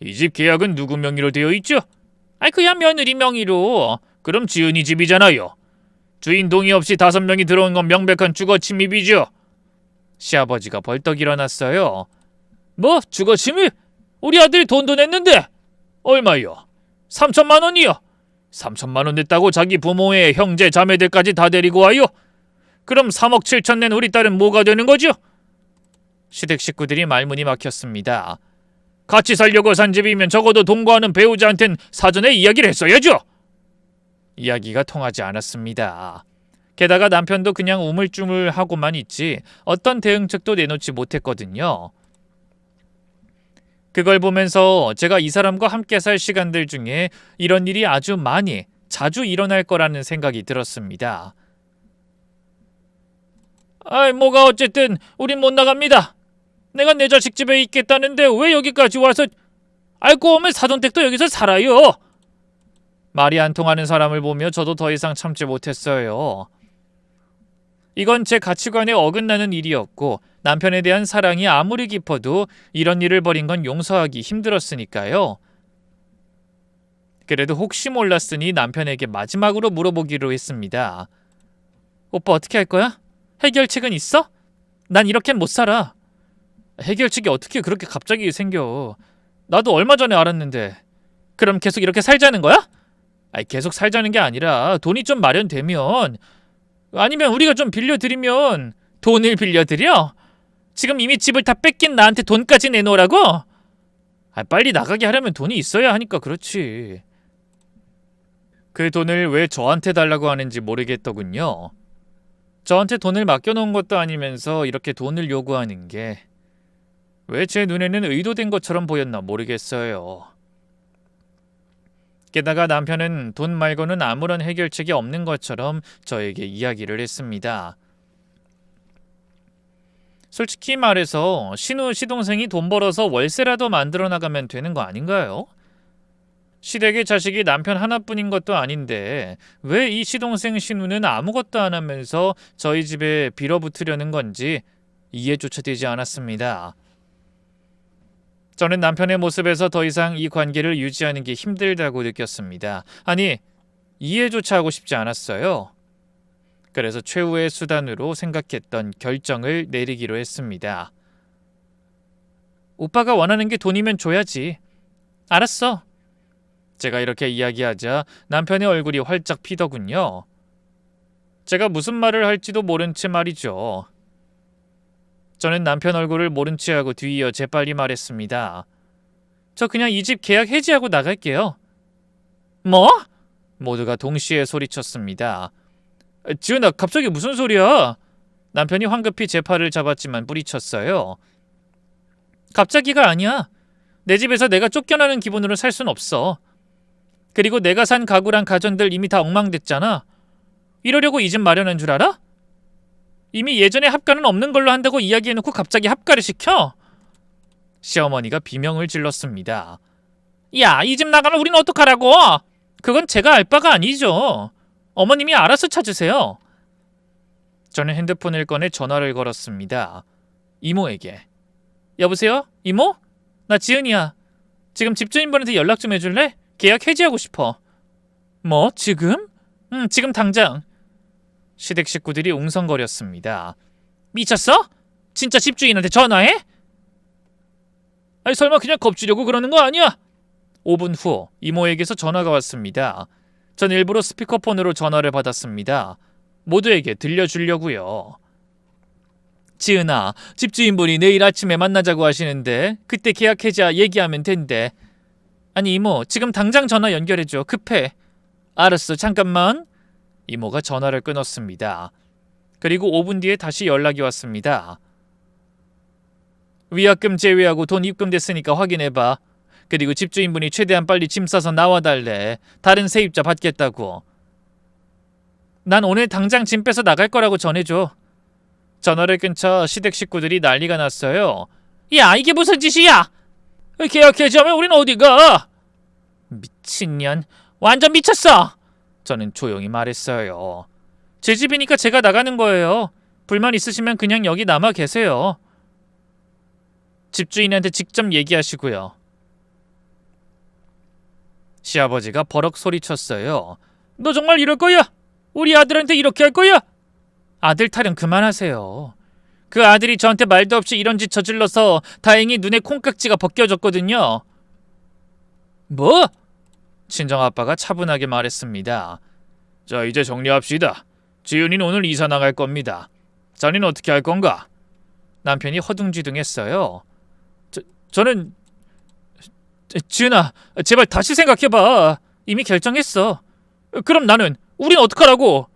S1: 이 집 계약은 누구 명의로 되어 있죠? 그냥 며느리 명의로. 그럼 지은이 집이잖아요. 주인 동의 없이 5명이 들어온 건 명백한 주거 침입이죠. 시아버지가 벌떡 일어났어요. 뭐? 주거 침입? 우리 아들이 돈도 냈는데. 얼마요? 3천만 원이요. 3천만 원 냈다고 자기 부모의 형제 자매들까지 다 데리고 와요? 그럼 3억 7천 낸 우리 딸은 뭐가 되는 거죠? 시댁 식구들이 말문이 막혔습니다. 같이 살려고 산 집이면 적어도 동거하는 배우자한텐 사전에 이야기를 했어야죠. 이야기가 통하지 않았습니다. 게다가 남편도 그냥 우물쭈물하고만 있지 어떤 대응책도 내놓지 못했거든요. 그걸 보면서 제가 이 사람과 함께 살 시간들 중에 이런 일이 아주 많이, 자주 일어날 거라는 생각이 들었습니다. 뭐가 어쨌든 우린 못 나갑니다. 내가 내 자식 집에 있겠다는데 왜 여기까지 와서 알고 보면 사돈댁도 여기서 살아요. 말이 안 통하는 사람을 보며 저도 더 이상 참지 못했어요. 이건 제 가치관에 어긋나는 일이었고 남편에 대한 사랑이 아무리 깊어도 이런 일을 벌인 건 용서하기 힘들었으니까요. 그래도 혹시 몰랐으니 남편에게 마지막으로 물어보기로 했습니다. 오빠 어떻게 할 거야? 해결책은 있어? 난 이렇게는 못 살아. 해결책이 어떻게 그렇게 갑자기 생겨. 나도 얼마 전에 알았는데. 그럼 계속 이렇게 살자는 거야? 계속 살자는 게 아니라 돈이 좀 마련되면, 아니면 우리가 좀 빌려드리면. 돈을 빌려드려? 지금 이미 집을 다 뺏긴 나한테 돈까지 내놓으라고? 빨리 나가게 하려면 돈이 있어야 하니까 그렇지. 그 돈을 왜 저한테 달라고 하는지 모르겠더군요. 저한테 돈을 맡겨놓은 것도 아니면서 이렇게 돈을 요구하는 게 왜 제 눈에는 의도된 것처럼 보였나 모르겠어요. 게다가 남편은 돈 말고는 아무런 해결책이 없는 것처럼 저에게 이야기를 했습니다. 솔직히 말해서 신우 시동생이 돈 벌어서 월세라도 만들어 나가면 되는 거 아닌가요? 시댁의 자식이 남편 하나뿐인 것도 아닌데 왜 이 시동생 신우는 아무것도 안 하면서 저희 집에 빌어붙으려는 건지 이해조차 되지 않았습니다. 저는 남편의 모습에서 더 이상 이 관계를 유지하는 게 힘들다고 느꼈습니다. 아니, 이해조차 하고 싶지 않았어요. 그래서 최후의 수단으로 생각했던 결정을 내리기로 했습니다. 오빠가 원하는 게 돈이면 줘야지. 알았어. 제가 이렇게 이야기하자 남편의 얼굴이 활짝 피더군요. 제가 무슨 말을 할지도 모른 채 말이죠. 저는 남편 얼굴을 모른 채 하고 뒤이어 재빨리 말했습니다. 저 그냥 이 집 계약 해지하고 나갈게요. 뭐? 모두가 동시에 소리쳤습니다. 지은아, 갑자기 무슨 소리야? 남편이 황급히 제 팔을 잡았지만 뿌리쳤어요. 갑자기가 아니야. 내 집에서 내가 쫓겨나는 기분으로 살 순 없어. 그리고 내가 산 가구랑 가전들 이미 다 엉망됐잖아. 이러려고 이 집 마련한 줄 알아? 이미 예전에 합가는 없는 걸로 한다고 이야기해놓고 갑자기 합가를 시켜? 시어머니가 비명을 질렀습니다. 야, 이 집 나가면 우린 어떡하라고? 그건 제가 알 바가 아니죠. 어머님이 알아서 찾으세요. 저는 핸드폰을 꺼내 전화를 걸었습니다. 이모에게. 여보세요? 이모? 나 지은이야. 지금 집주인분한테 연락 좀 해줄래? 계약 해지하고 싶어. 뭐? 지금? 지금 당장. 시댁 식구들이 웅성거렸습니다. 미쳤어? 진짜 집주인한테 전화해? 설마 그냥 겁주려고 그러는 거 아니야? 5분 후 이모에게서 전화가 왔습니다. 전 일부러 스피커폰으로 전화를 받았습니다. 모두에게 들려주려고요. 지은아, 집주인분이 내일 아침에 만나자고 하시는데 그때 계약 해지야 얘기하면 된대. 아니 이모, 지금 당장 전화 연결해줘. 급해. 알았어, 잠깐만. 이모가 전화를 끊었습니다. 그리고 5분 뒤에 다시 연락이 왔습니다. 위약금 제외하고 돈 입금됐으니까 확인해봐. 그리고 집주인분이 최대한 빨리 짐 싸서 나와달래. 다른 세입자 받겠다고. 난 오늘 당장 짐 빼서 나갈 거라고 전해줘. 전화를 끊자 시댁 식구들이 난리가 났어요. 야, 이게 무슨 짓이야? 계약 해지하면 우린 어디가? 미친년, 완전 미쳤어. 저는 조용히 말했어요. 제 집이니까 제가 나가는 거예요. 불만 있으시면 그냥 여기 남아 계세요. 집주인한테 직접 얘기하시고요. 시아버지가 버럭 소리쳤어요. 너 정말 이럴 거야? 우리 아들한테 이렇게 할 거야? 아들 탈은 그만하세요. 그 아들이 저한테 말도 없이 이런 짓 저질러서 다행히 눈에 콩깍지가 벗겨졌거든요. 뭐? 친정아빠가 차분하게 말했습니다. 자, 이제 정리합시다. 지은이는 오늘 이사 나갈 겁니다. 자네는 어떻게 할 건가? 남편이 허둥지둥했어요. 저는... 지은아, 제발 다시 생각해봐. 이미 결정했어. 그럼 우린 어떡하라고?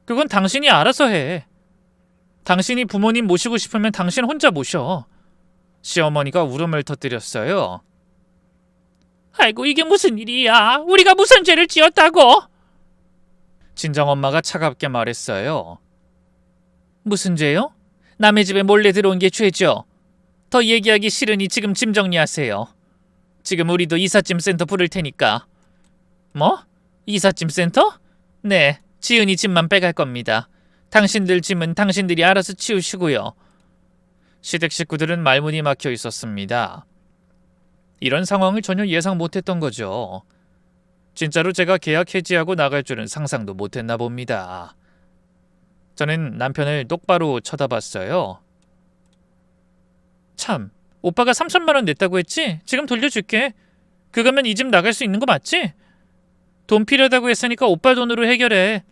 S1: 그건 당신이 알아서 해. 당신이 부모님 모시고 싶으면 당신 혼자 모셔. 시어머니가 울음을 터뜨렸어요. 아이고, 이게 무슨 일이야? 우리가 무슨 죄를 지었다고? 친정엄마가 차갑게 말했어요. 무슨 죄요? 남의 집에 몰래 들어온 게 죄죠. 더 얘기하기 싫으니 지금 짐 정리하세요. 지금 우리도 이삿짐 센터 부를 테니까. 뭐? 이삿짐 센터? 네, 지은이 짐만 빼갈 겁니다. 당신들 짐은 당신들이 알아서 치우시고요. 시댁 식구들은 말문이 막혀 있었습니다. 이런 상황을 전혀 예상 못했던 거죠. 진짜로 제가 계약 해지하고 나갈 줄은 상상도 못했나 봅니다. 저는 남편을 똑바로 쳐다봤어요. 참, 오빠가 3천만 원 냈다고 했지? 지금 돌려줄게. 그거면 이 집 나갈 수 있는 거 맞지? 돈 필요하다고 했으니까 오빠 돈으로 해결해.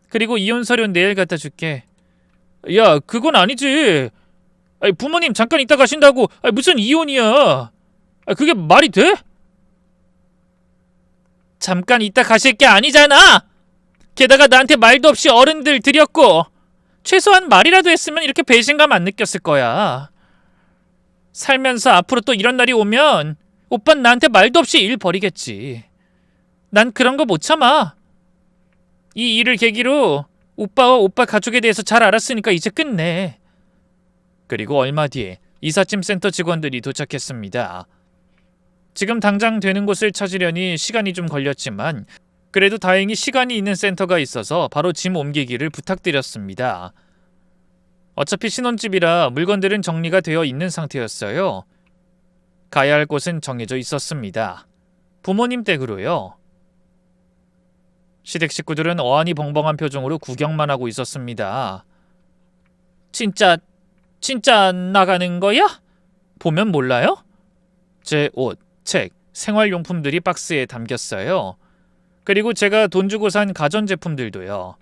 S1: 그리고 이혼 서류 내일 갖다 줄게. 야, 그건 아니지. 아니, 부모님 잠깐 있다 가신다고. 아니, 무슨 이혼이야. 아니, 그게 말이 돼? 잠깐 있다 가실 게 아니잖아. 게다가 나한테 말도 없이 어른들 들였고 최소한 말이라도 했으면 이렇게 배신감 안 느꼈을 거야. 살면서 앞으로 또 이런 날이 오면 오빤 나한테 말도 없이 일 버리겠지. 난 그런 거 못 참아. 이 일을 계기로 오빠와 오빠 가족에 대해서 잘 알았으니까 이제 끝내. 그리고 얼마 뒤에 이삿짐 센터 직원들이 도착했습니다. 지금 당장 되는 곳을 찾으려니 시간이 좀 걸렸지만 그래도 다행히 시간이 있는 센터가 있어서 바로 짐 옮기기를 부탁드렸습니다. 어차피 신혼집이라 물건들은 정리가 되어 있는 상태였어요. 가야 할 곳은 정해져 있었습니다. 부모님 댁으로요. 시댁 식구들은 어안이 벙벙한 표정으로 구경만 하고 있었습니다. 진짜 나가는 거야? 보면 몰라요? 제 옷, 책, 생활용품들이 박스에 담겼어요. 그리고 제가 돈 주고 산 가전제품들도요.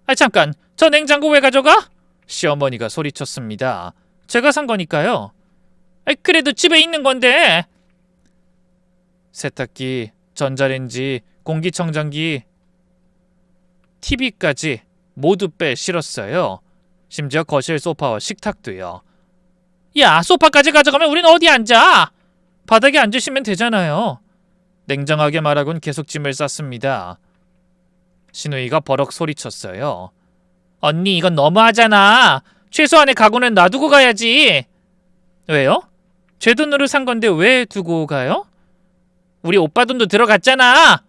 S1: 아, 잠깐, 저 냉장고 왜 가져가? 시어머니가 소리쳤습니다. 제가 산 거니까요. 그래도 집에 있는 건데. 세탁기, 전자레인지, 공기청정기, TV까지 모두 빼 실었어요. 심지어 거실 소파와 식탁도요. 야, 소파까지 가져가면 우린 어디 앉아? 바닥에 앉으시면 되잖아요. 냉정하게 말하곤 계속 짐을 쌌습니다. 신우이가 버럭 소리쳤어요. 언니, 이건 너무하잖아. 최소한의 가구는 놔두고 가야지. 왜요? 제 돈으로 산 건데 왜 두고 가요? 우리 오빠 돈도 들어갔잖아.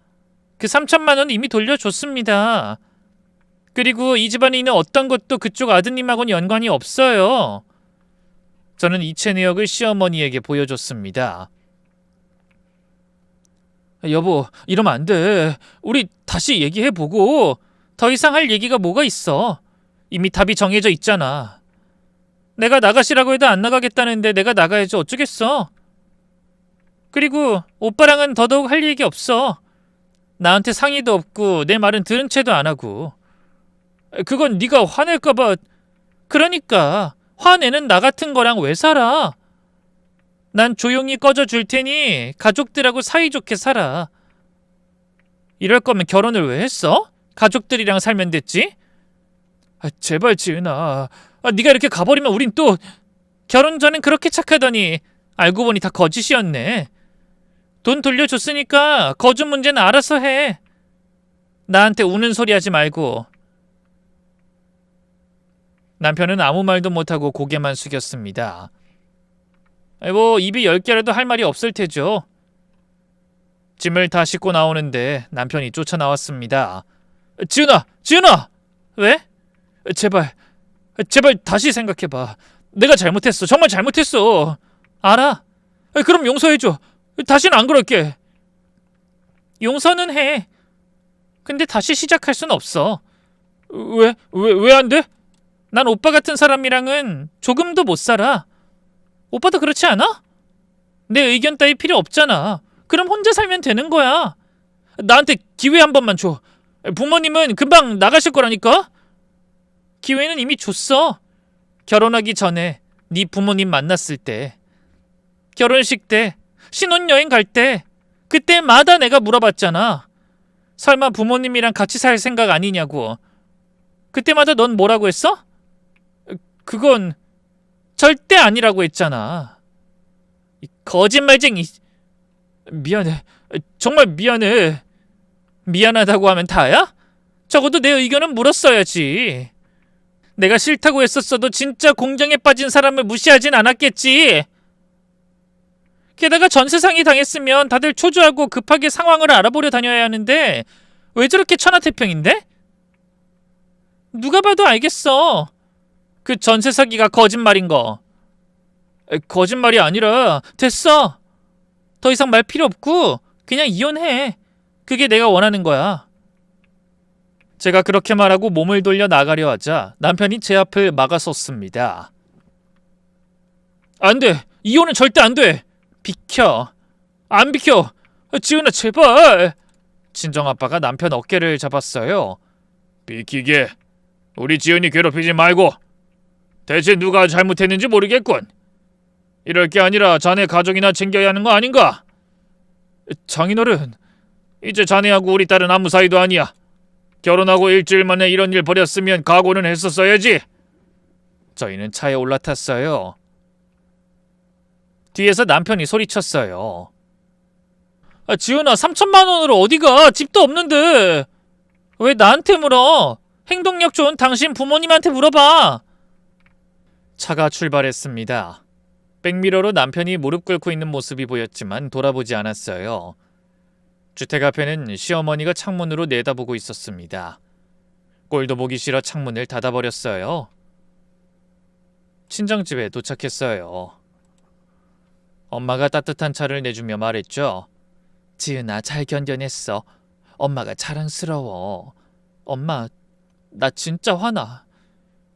S1: 그 3천만 원 이미 돌려줬습니다. 그리고 이 집안에 있는 어떤 것도 그쪽 아드님하고는 연관이 없어요. 저는 이체 내역을 시어머니에게 보여줬습니다. 여보, 이러면 안 돼. 우리 다시 얘기해보고. 더 이상 할 얘기가 뭐가 있어. 이미 답이 정해져 있잖아. 내가 나가시라고 해도 안 나가겠다는데 내가 나가야지 어쩌겠어. 그리고 오빠랑은 더더욱 할 얘기 없어. 나한테 상의도 없고 내 말은 들은 채도 안 하고. 그건 네가 화낼까봐. 그러니까 화내는 나 같은 거랑 왜 살아? 난 조용히 꺼져 줄 테니 가족들하고 사이좋게 살아. 이럴 거면 결혼을 왜 했어? 가족들이랑 살면 됐지? 제발 지은아. 네가 이렇게 가버리면 우린 또... 결혼 전엔 그렇게 착하더니 알고 보니 다 거짓이었네. 돈 돌려줬으니까 거주 문제는 알아서 해. 나한테 우는 소리 하지 말고. 남편은 아무 말도 못하고 고개만 숙였습니다. 뭐 입이 10개라도 할 말이 없을 테죠. 짐을 다 싣고 나오는데 남편이 쫓아나왔습니다. 지은아! 지은아! 왜? 제발 다시 생각해봐. 내가 잘못했어. 정말 잘못했어. 알아. 그럼 용서해줘. 다시는 안 그럴게. 용서는 해. 근데 다시 시작할 순 없어. 왜 안 돼? 난 오빠 같은 사람이랑은 조금도 못 살아. 오빠도 그렇지 않아? 내 의견 따위 필요 없잖아. 그럼 혼자 살면 되는 거야. 나한테 기회 한 번만 줘. 부모님은 금방 나가실 거라니까? 기회는 이미 줬어. 결혼하기 전에 네 부모님 만났을 때, 결혼식 때, 신혼여행 갈 때, 그때마다 내가 물어봤잖아. 설마 부모님이랑 같이 살 생각 아니냐고. 그때마다 넌 뭐라고 했어? 그건 절대 아니라고 했잖아. 거짓말쟁이. 미안해. 정말 미안해. 미안하다고 하면 다야? 적어도 내 의견은 물었어야지. 내가 싫다고 했었어도 진짜 공경에 빠진 사람을 무시하진 않았겠지. 게다가 전세상이 당했으면 다들 초조하고 급하게 상황을 알아보려 다녀야 하는데 왜 저렇게 천하태평인데? 누가 봐도 알겠어. 그 전세 사기가 거짓말인 거. 거짓말이 아니라 됐어. 더 이상 말 필요 없고 그냥 이혼해. 그게 내가 원하는 거야. 제가 그렇게 말하고 몸을 돌려 나가려 하자 남편이 제 앞을 막아섰습니다. 안 돼. 이혼은 절대 안 돼. 비켜. 안 비켜. 지은아 제발. 친정아빠가 남편 어깨를 잡았어요. 비키게. 우리 지은이 괴롭히지 말고. 대체 누가 잘못했는지 모르겠군. 이럴 게 아니라 자네 가족이나 챙겨야 하는 거 아닌가? 장인어른, 이제 자네하고 우리 딸은 아무 사이도 아니야. 결혼하고 일주일 만에 이런 일 벌였으면 각오는 했었어야지. 저희는 차에 올라탔어요. 뒤에서 남편이 소리쳤어요. 지은아, 3천만 원으로 어디가? 집도 없는데. 왜 나한테 물어? 행동력 좋은 당신 부모님한테 물어봐. 차가 출발했습니다. 백미러로 남편이 무릎 꿇고 있는 모습이 보였지만 돌아보지 않았어요. 주택 앞에는 시어머니가 창문으로 내다보고 있었습니다. 꼴도 보기 싫어 창문을 닫아버렸어요. 친정집에 도착했어요. 엄마가 따뜻한 차를 내주며 말했죠. 지은아, 잘 견뎌냈어. 엄마가 자랑스러워. 엄마, 나 진짜 화나.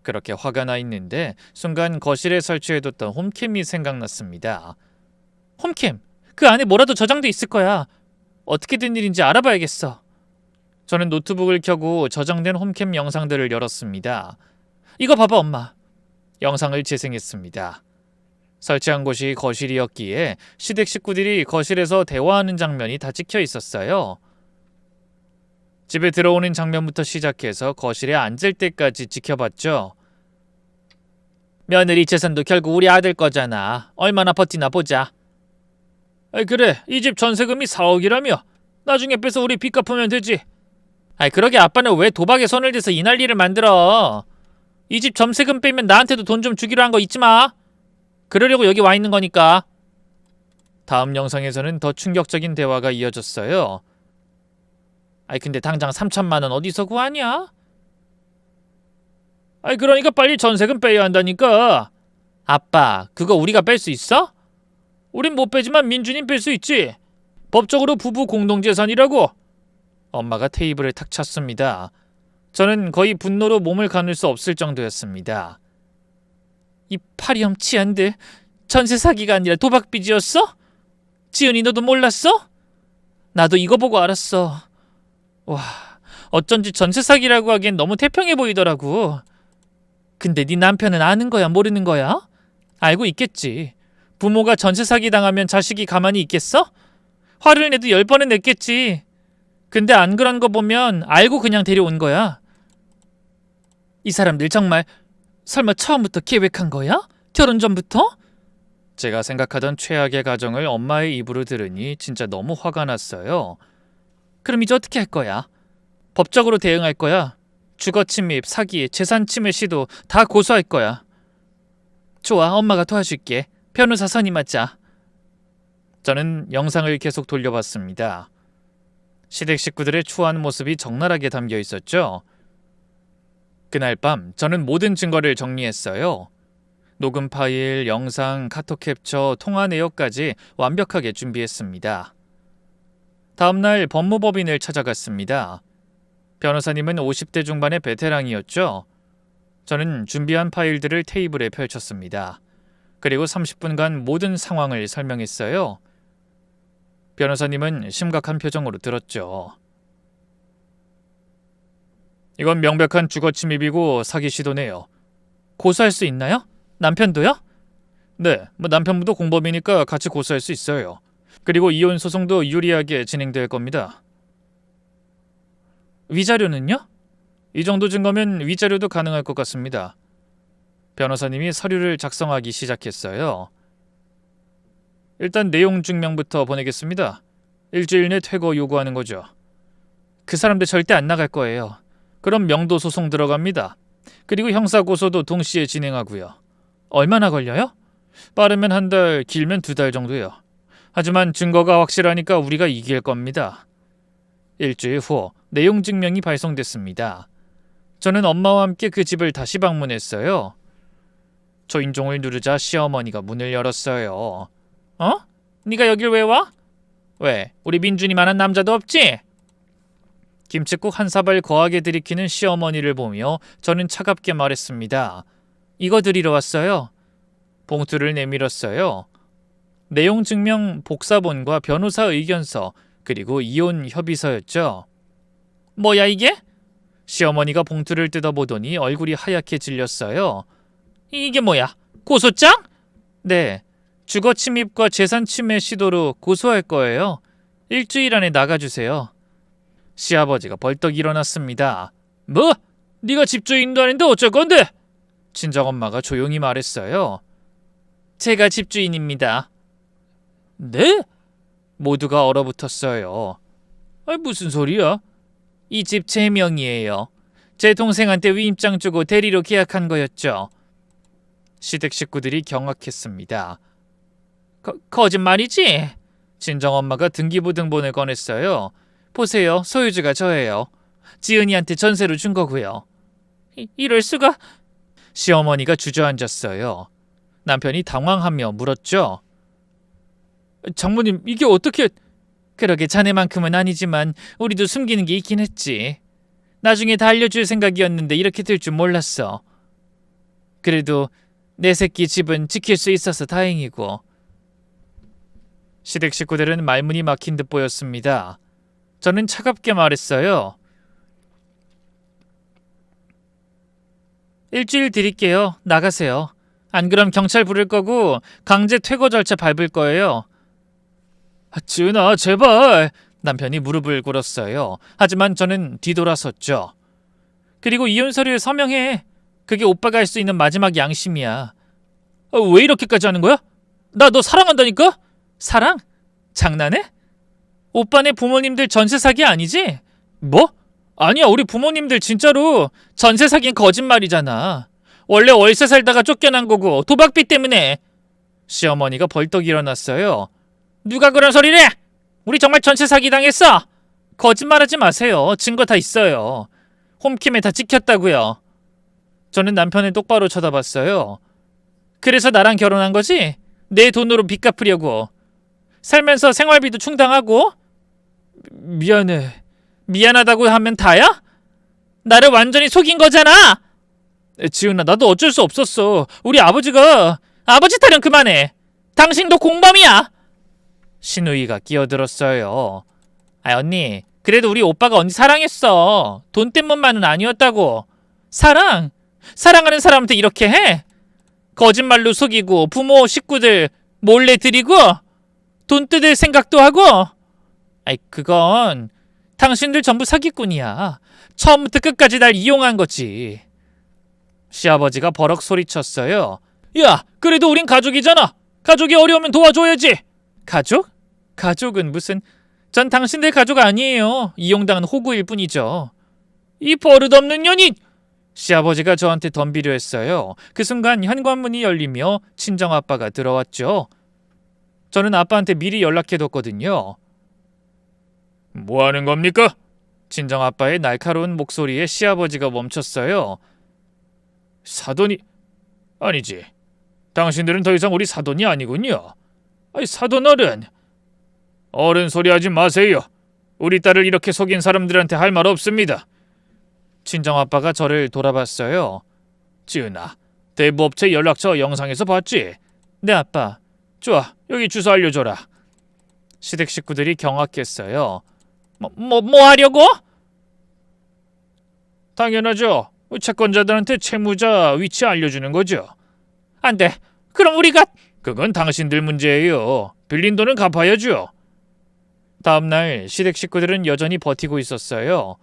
S1: 그렇게 화가 나 있는데 순간 거실에 설치해뒀던 홈캠이 생각났습니다. 홈캠! 그 안에 뭐라도 저장돼 있을 거야. 어떻게 된 일인지 알아봐야겠어. 저는 노트북을 켜고 저장된 홈캠 영상들을 열었습니다. 이거 봐봐 엄마. 영상을 재생했습니다. 설치한 곳이 거실이었기에 시댁 식구들이 거실에서 대화하는 장면이 다 찍혀 있었어요. 집에 들어오는 장면부터 시작해서 거실에 앉을 때까지 지켜봤죠. 며느리 재산도 결국 우리 아들 거잖아. 얼마나 버티나 보자. 그래, 이 집 전세금이 4억이라며. 나중에 빼서 우리 빚 갚으면 되지. 그러게 아빠는 왜 도박에 손을 대서 이 난리를 만들어. 이 집 전세금 빼면 나한테도 돈 좀 주기로 한 거 잊지 마. 그러려고 여기 와 있는 거니까. 다음 영상에서는 더 충격적인 대화가 이어졌어요. 근데 당장 3천만 원 어디서 구하냐? 그러니까 빨리 전세금 빼야 한다니까. 아빠, 그거 우리가 뺄 수 있어? 우린 못 빼지만 민준이 뺄 수 있지. 법적으로 부부 공동재산이라고. 엄마가 테이블을 탁 쳤습니다. 저는 거의 분노로 몸을 가눌 수 없을 정도였습니다. 이 파렴 치안들, 전세 사기가 아니라 도박빚이었어? 지은이 너도 몰랐어? 나도 이거 보고 알았어. 와, 어쩐지 전세 사기라고 하기엔 너무 태평해 보이더라고. 근데 네 남편은 아는 거야 모르는 거야? 알고 있겠지. 부모가 전세 사기 당하면 자식이 가만히 있겠어? 화를 내도 10번은 냈겠지. 근데 안 그런 거 보면 알고 그냥 데려온 거야. 이 사람들 정말 설마 처음부터 계획한 거야? 결혼 전부터? 제가 생각하던 최악의 가정을 엄마의 입으로 들으니 진짜 너무 화가 났어요. 그럼 이제 어떻게 할 거야? 법적으로 대응할 거야. 주거 침입, 사기, 재산 침해 시도 다 고소할 거야. 좋아, 엄마가 도와줄게. 변호사 선임하자. 저는 영상을 계속 돌려봤습니다. 시댁 식구들의 추한 모습이 적나라하게 담겨 있었죠. 그날 밤 저는 모든 증거를 정리했어요. 녹음 파일, 영상, 카톡 캡처, 통화 내역까지 완벽하게 준비했습니다. 다음날 법무법인을 찾아갔습니다. 변호사님은 50대 중반의 베테랑이었죠. 저는 준비한 파일들을 테이블에 펼쳤습니다. 그리고 30분간 모든 상황을 설명했어요. 변호사님은 심각한 표정으로 들었죠. 이건 명백한 주거 침입이고 사기 시도네요. 고소할 수 있나요? 남편도요? 네, 남편분도 공범이니까 같이 고소할 수 있어요. 그리고 이혼 소송도 유리하게 진행될 겁니다. 위자료는요? 이 정도 증거면 위자료도 가능할 것 같습니다. 변호사님이 서류를 작성하기 시작했어요. 일단 내용 증명부터 보내겠습니다. 일주일 내 퇴거 요구하는 거죠. 그 사람들 절대 안 나갈 거예요. 그럼 명도 소송 들어갑니다. 그리고 형사 고소도 동시에 진행하고요. 얼마나 걸려요? 빠르면 1달, 길면 2달 정도요. 하지만 증거가 확실하니까 우리가 이길 겁니다. 일주일 후 내용 증명이 발송됐습니다. 저는 엄마와 함께 그 집을 다시 방문했어요. 초인종을 누르자 시어머니가 문을 열었어요. 어? 네가 여길 왜 와? 왜? 우리 민준이만한 남자도 없지? 김칫국 한 사발 거하게 들이키는 시어머니를 보며 저는 차갑게 말했습니다. 이거 드리러 왔어요. 봉투를 내밀었어요. 내용 증명 복사본과 변호사 의견서 그리고 이혼 협의서였죠. 뭐야 이게? 시어머니가 봉투를 뜯어보더니 얼굴이 하얗게 질렸어요. 이게 뭐야? 고소장? 네. 주거 침입과 재산 침해 시도로 고소할 거예요. 일주일 안에 나가주세요. 시아버지가 벌떡 일어났습니다. 뭐? 네가 집주인도 아닌데 어쩔 건데? 친정엄마가 조용히 말했어요. 제가 집주인입니다. 네? 모두가 얼어붙었어요. 무슨 소리야? 이 집 제 명의예요. 제 동생한테 위임장 주고 대리로 계약한 거였죠. 시댁 식구들이 경악했습니다. 거짓말이지? 친정엄마가 등기부등본을 꺼냈어요. 보세요. 소유주가 저예요. 지은이한테 전세로 준 거고요. 이럴 수가? 시어머니가 주저앉았어요. 남편이 당황하며 물었죠. 장모님, 이게 어떻게... 그러게 자네만큼은 아니지만 우리도 숨기는 게 있긴 했지. 나중에 다 알려줄 생각이었는데 이렇게 될 줄 몰랐어. 그래도 내 새끼 집은 지킬 수 있어서 다행이고. 시댁 식구들은 말문이 막힌 듯 보였습니다. 저는 차갑게 말했어요. 일주일 드릴게요. 나가세요. 안 그럼 경찰 부를 거고 강제 퇴거 절차 밟을 거예요. 지은아, 제발. 남편이 무릎을 꿇었어요. 하지만 저는 뒤돌아섰죠. 그리고 이혼 서류에 서명해. 그게 오빠가 할 수 있는 마지막 양심이야. 왜 이렇게까지 하는 거야? 나 너 사랑한다니까? 사랑? 장난해? 오빠네 부모님들 전세 사기 아니지? 뭐? 아니야, 우리 부모님들 진짜로 전세 사기는 거짓말이잖아. 원래 월세 살다가 쫓겨난 거고 도박비 때문에. 시어머니가 벌떡 일어났어요. 누가 그런 소리를 해? 우리 정말 전세 사기 당했어. 거짓말하지 마세요. 증거 다 있어요. 홈캠에 다 찍혔다고요. 저는 남편을 똑바로 쳐다봤어요. 그래서 나랑 결혼한 거지? 내 돈으로 빚 갚으려고. 살면서 생활비도 충당하고. 미안해. 미안하다고 하면 다야? 나를 완전히 속인 거잖아. 지은아, 나도 어쩔 수 없었어. 우리 아버지가... 아버지 타령 그만해. 당신도 공범이야. 신우이가 끼어들었어요. 언니, 그래도 우리 오빠가 언니 사랑했어. 돈 때문만은 아니었다고. 사랑? 사랑하는 사람한테 이렇게 해? 거짓말로 속이고 부모, 식구들 몰래 드리고 돈 뜯을 생각도 하고. 아이, 그건 당신들 전부 사기꾼이야. 처음부터 끝까지 날 이용한 거지. 시아버지가 버럭 소리쳤어요. 야, 그래도 우린 가족이잖아. 가족이 어려우면 도와줘야지. 가족? 가족은 무슨... 전 당신들 가족 아니에요. 이용당한 호구일 뿐이죠. 이 버릇없는 년인! 시아버지가 저한테 덤비려 했어요. 그 순간 현관문이 열리며 친정아빠가 들어왔죠. 저는 아빠한테 미리 연락해뒀거든요. 뭐 하는 겁니까? 친정아빠의 날카로운 목소리에 시아버지가 멈췄어요. 사돈이... 아니지. 당신들은 더 이상 우리 사돈이 아니군요. 아이, 사돈 어른. 어른 소리 하지 마세요. 우리 딸을 이렇게 속인 사람들한테 할 말 없습니다. 친정아빠가 저를 돌아봤어요. 지은아, 대부업체 연락처 영상에서 봤지? 네, 아빠. 좋아, 여기 주소 알려줘라. 시댁 식구들이 경악했어요. 뭐 하려고? 당연하죠. 채권자들한테 채무자 위치 알려주는 거죠. 안 돼. 그럼 우리가... 그건 당신들 문제예요. 빌린 돈은 갚아야죠. 다음날 시댁 식구들은 여전히 버티고 있었어요.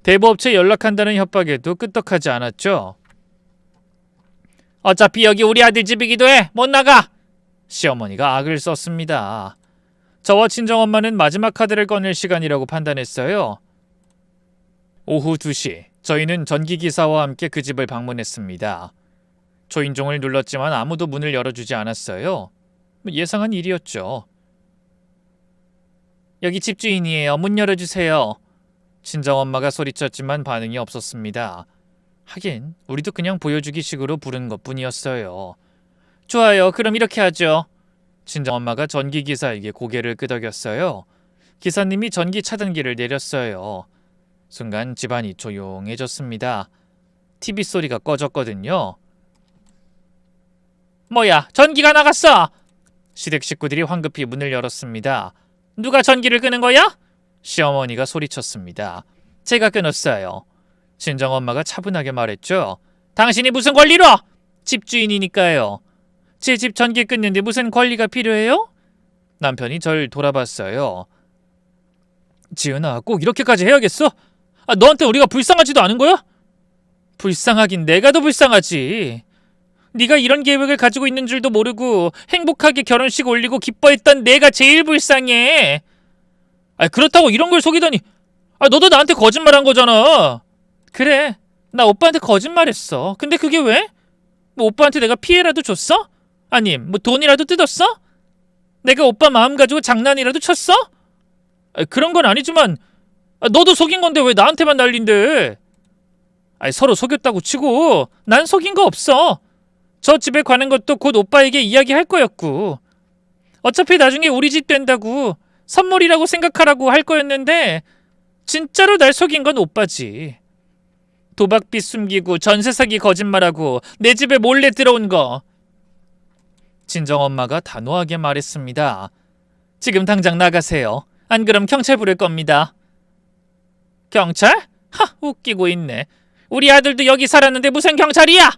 S1: 대부업체 연락한다는 협박에도 끄떡하지 않았죠. 어차피 여기 우리 아들 집이기도 해. 못 나가. 시어머니가 악을 썼습니다. 저와 친정엄마는 마지막 카드를 꺼낼 시간이라고 판단했어요. 오후 2시, 저희는 전기기사와 함께 그 집을 방문했습니다. 초인종을 눌렀지만 아무도 문을 열어주지 않았어요. 예상한 일이었죠. 여기 집주인이에요. 문 열어주세요. 친정엄마가 소리쳤지만 반응이 없었습니다. 하긴 우리도 그냥 보여주기 식으로 부른 것뿐이었어요. 좋아요. 그럼 이렇게 하죠. 친정엄마가 전기기사에게 고개를 끄덕였어요. 기사님이 전기 차단기를 내렸어요. 순간 집안이 조용해졌습니다. TV 소리가 꺼졌거든요. 뭐야, 전기가 나갔어! 시댁 식구들이 황급히 문을 열었습니다. 누가 전기를 끄는 거야? 시어머니가 소리쳤습니다. 제가 끊었어요. 친정엄마가 차분하게 말했죠. 당신이 무슨 권리로? 집주인이니까요. 제 집 전기 끊는데 무슨 권리가 필요해요? 남편이 절 돌아봤어요. 지은아, 꼭 이렇게까지 해야겠어? 너한테 우리가 불쌍하지도 않은 거야? 불쌍하긴 내가 더 불쌍하지. 네가 이런 계획을 가지고 있는 줄도 모르고 행복하게 결혼식 올리고 기뻐했던 내가 제일 불쌍해. 그렇다고 이런 걸 속이다니. 너도 나한테 거짓말한 거잖아. 그래, 나 오빠한테 거짓말했어. 근데 그게 왜? 뭐 오빠한테 내가 피해라도 줬어? 아님 뭐 돈이라도 뜯었어? 내가 오빠 마음 가지고 장난이라도 쳤어? 그런 건 아니지만 너도 속인 건데 왜 나한테만 난린데? 서로 속였다고 치고 난 속인 거 없어. 저 집에 가는 것도 곧 오빠에게 이야기할 거였고, 어차피 나중에 우리 집 된다고 선물이라고 생각하라고 할 거였는데 진짜로 날 속인 건 오빠지. 도박빚 숨기고 전세 사기 거짓말하고 내 집에 몰래 들어온 거. 친정엄마가 단호하게 말했습니다. 지금 당장 나가세요. 안 그럼 경찰 부를 겁니다. 경찰? 웃기고 있네. 우리 아들도 여기 살았는데 무슨 경찰이야?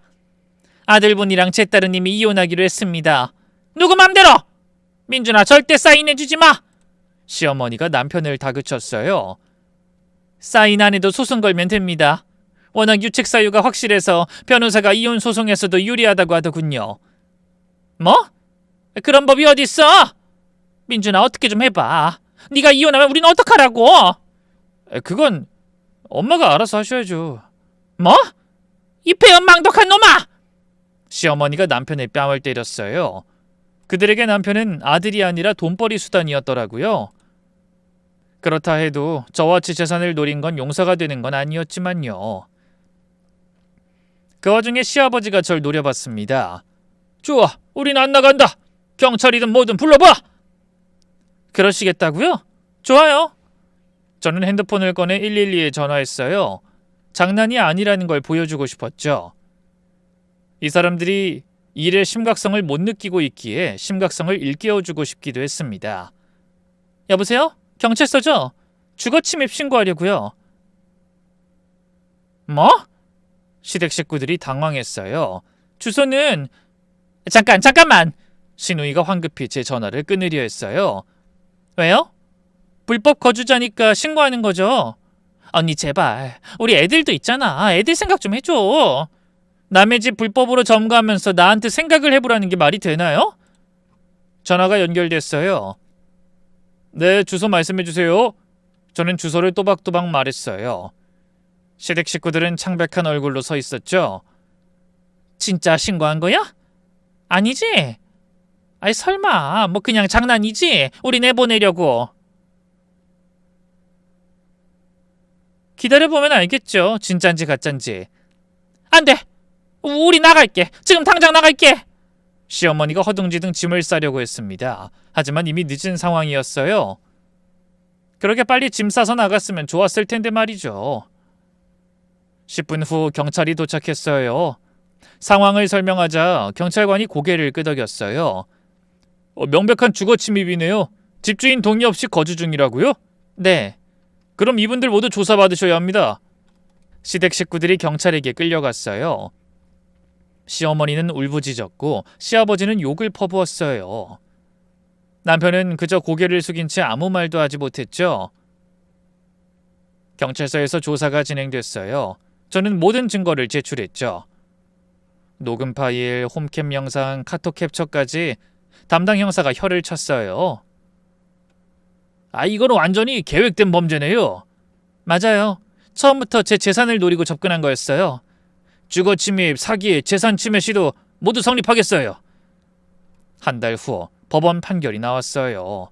S1: 아들분이랑 제 딸은 이미 이혼하기로 했습니다. 누구 맘대로! 민준아, 절대 사인해주지 마! 시어머니가 남편을 다그쳤어요. 사인 안 해도 소송 걸면 됩니다. 워낙 유책 사유가 확실해서 변호사가 이혼 소송에서도 유리하다고 하더군요. 뭐? 그런 법이 어딨어? 민준아, 어떻게 좀 해봐. 네가 이혼하면 우린 어떡하라고? 그건 엄마가 알아서 하셔야죠. 뭐? 이 배은망덕한 놈아! 시어머니가 남편의 뺨을 때렸어요. 그들에게 남편은 아들이 아니라 돈벌이 수단이었더라고요. 그렇다 해도 저와 제 재산을 노린 건 용서가 되는 건 아니었지만요. 그 와중에 시아버지가 절 노려봤습니다. 좋아, 우린 안 나간다. 경찰이든 뭐든 불러봐. 그러시겠다고요? 좋아요. 저는 핸드폰을 꺼내 112에 전화했어요. 장난이 아니라는 걸 보여주고 싶었죠. 이 사람들이 일의 심각성을 못 느끼고 있기에 심각성을 일깨워주고 싶기도 했습니다. 여보세요? 경찰서죠? 주거침입 신고하려고요. 뭐? 시댁 식구들이 당황했어요. 주소는... 잠깐만! 신우이가 황급히 제 전화를 끊으려 했어요. 왜요? 불법 거주자니까 신고하는 거죠. 언니 제발, 우리 애들도 있잖아. 애들 생각 좀 해줘. 남의 집 불법으로 점거하면서 나한테 생각을 해보라는 게 말이 되나요? 전화가 연결됐어요. 네, 주소 말씀해주세요. 저는 주소를 또박또박 말했어요. 시댁 식구들은 창백한 얼굴로 서 있었죠. 진짜 신고한 거야? 아니지? 아이 설마 뭐 그냥 장난이지? 우리 내보내려고. 기다려보면 알겠죠. 진짠지 가짠지. 안 돼! 우리 나갈게! 지금 당장 나갈게! 시어머니가 허둥지둥 짐을 싸려고 했습니다. 하지만 이미 늦은 상황이었어요. 그렇게 빨리 짐 싸서 나갔으면 좋았을 텐데 말이죠. 10분 후 경찰이 도착했어요. 상황을 설명하자 경찰관이 고개를 끄덕였어요. 명백한 주거 침입이네요. 집주인 동의 없이 거주 중이라고요? 네. 그럼 이분들 모두 조사받으셔야 합니다. 시댁 식구들이 경찰에게 끌려갔어요. 시어머니는 울부짖었고 시아버지는 욕을 퍼부었어요. 남편은 그저 고개를 숙인 채 아무 말도 하지 못했죠. 경찰서에서 조사가 진행됐어요. 저는 모든 증거를 제출했죠. 녹음 파일, 홈캠 영상, 카톡 캡처까지 담당 형사가 혀를 쳤어요. 이거는 완전히 계획된 범죄네요. 맞아요. 처음부터 제 재산을 노리고 접근한 거였어요. 주거 침입, 사기, 재산 침해 시도 모두 성립하겠어요. 한 달 후 법원 판결이 나왔어요.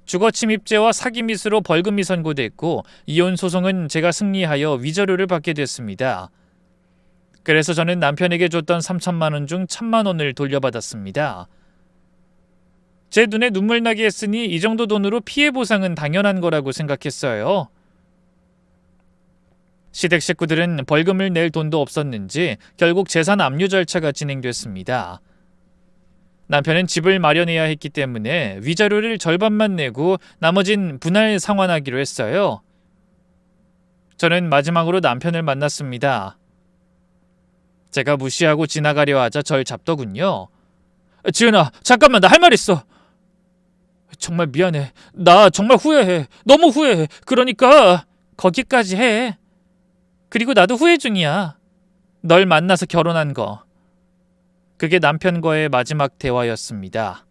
S1: 주거 침입죄와 사기 미수로 벌금이 선고됐고 이혼 소송은 제가 승리하여 위자료를 받게 됐습니다. 그래서 저는 남편에게 줬던 3천만 원 중 1,000만 원을 돌려받았습니다. 제 눈에 눈물 나게 했으니 이 정도 돈으로 피해 보상은 당연한 거라고 생각했어요. 시댁 식구들은 벌금을 낼 돈도 없었는지 결국 재산 압류 절차가 진행됐습니다. 남편은 집을 마련해야 했기 때문에 위자료를 절반만 내고 나머진 분할 상환하기로 했어요. 저는 마지막으로 남편을 만났습니다. 제가 무시하고 지나가려 하자 절 잡더군요. 지은아, 잠깐만, 나 할 말 있어. 정말 미안해. 나 정말 후회해. 너무 후회해. 그러니까 거기까지 해. 그리고 나도 후회 중이야. 널 만나서 결혼한 거. 그게 남편과의 마지막 대화였습니다.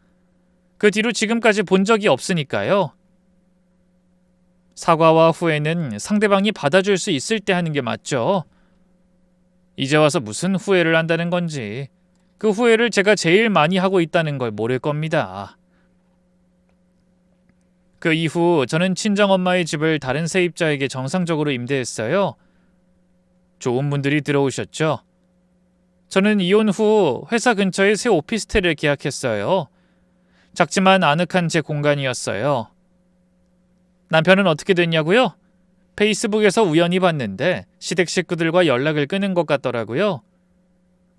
S1: 그 뒤로 지금까지 본 적이 없으니까요. 사과와 후회는 상대방이 받아줄 수 있을 때 하는 게 맞죠. 이제 와서 무슨 후회를 한다는 건지, 그 후회를 제가 제일 많이 하고 있다는 걸 모를 겁니다. 그 이후 저는 친정엄마의 집을 다른 세입자에게 정상적으로 임대했어요. 좋은 분들이 들어오셨죠. 저는 이혼 후 회사 근처에 새 오피스텔을 계약했어요. 작지만 아늑한 제 공간이었어요. 남편은 어떻게 됐냐고요? 페이스북에서 우연히 봤는데 시댁 식구들과 연락을 끊은 것 같더라고요.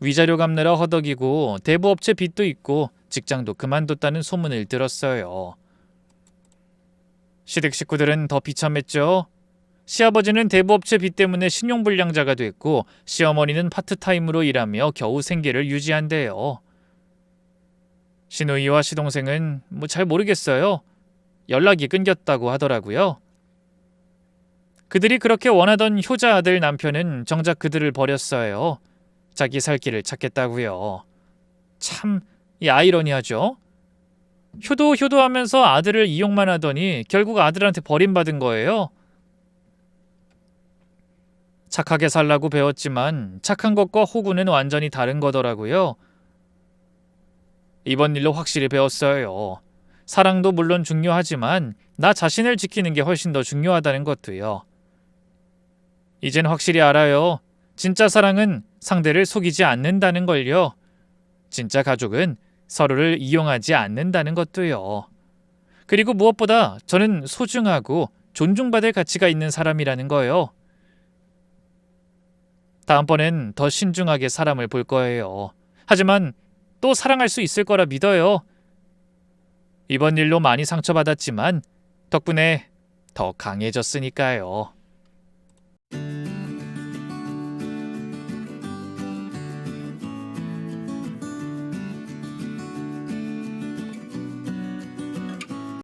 S1: 위자료 갚느라 허덕이고 대부업체 빚도 있고 직장도 그만뒀다는 소문을 들었어요. 시댁 식구들은 더 비참했죠. 시아버지는 대부업체 빚 때문에 신용불량자가 됐고 시어머니는 파트타임으로 일하며 겨우 생계를 유지한대요. 시누이와 시동생은 잘 모르겠어요. 연락이 끊겼다고 하더라고요. 그들이 그렇게 원하던 효자 아들 남편은 정작 그들을 버렸어요. 자기 살 길을 찾겠다고요. 참 아이러니하죠. 효도하면서 아들을 이용만 하더니 결국 아들한테 버림받은 거예요. 착하게 살라고 배웠지만 착한 것과 호구는 완전히 다른 거더라고요. 이번 일로 확실히 배웠어요. 사랑도 물론 중요하지만 나 자신을 지키는 게 훨씬 더 중요하다는 것도요. 이젠 확실히 알아요. 진짜 사랑은 상대를 속이지 않는다는 걸요. 진짜 가족은 서로를 이용하지 않는다는 것도요. 그리고 무엇보다 저는 소중하고 존중받을 가치가 있는 사람이라는 거예요. 다음번엔 더 신중하게 사람을 볼 거예요. 하지만 또 사랑할 수 있을 거라 믿어요. 이번 일로 많이 상처받았지만 덕분에 더 강해졌으니까요.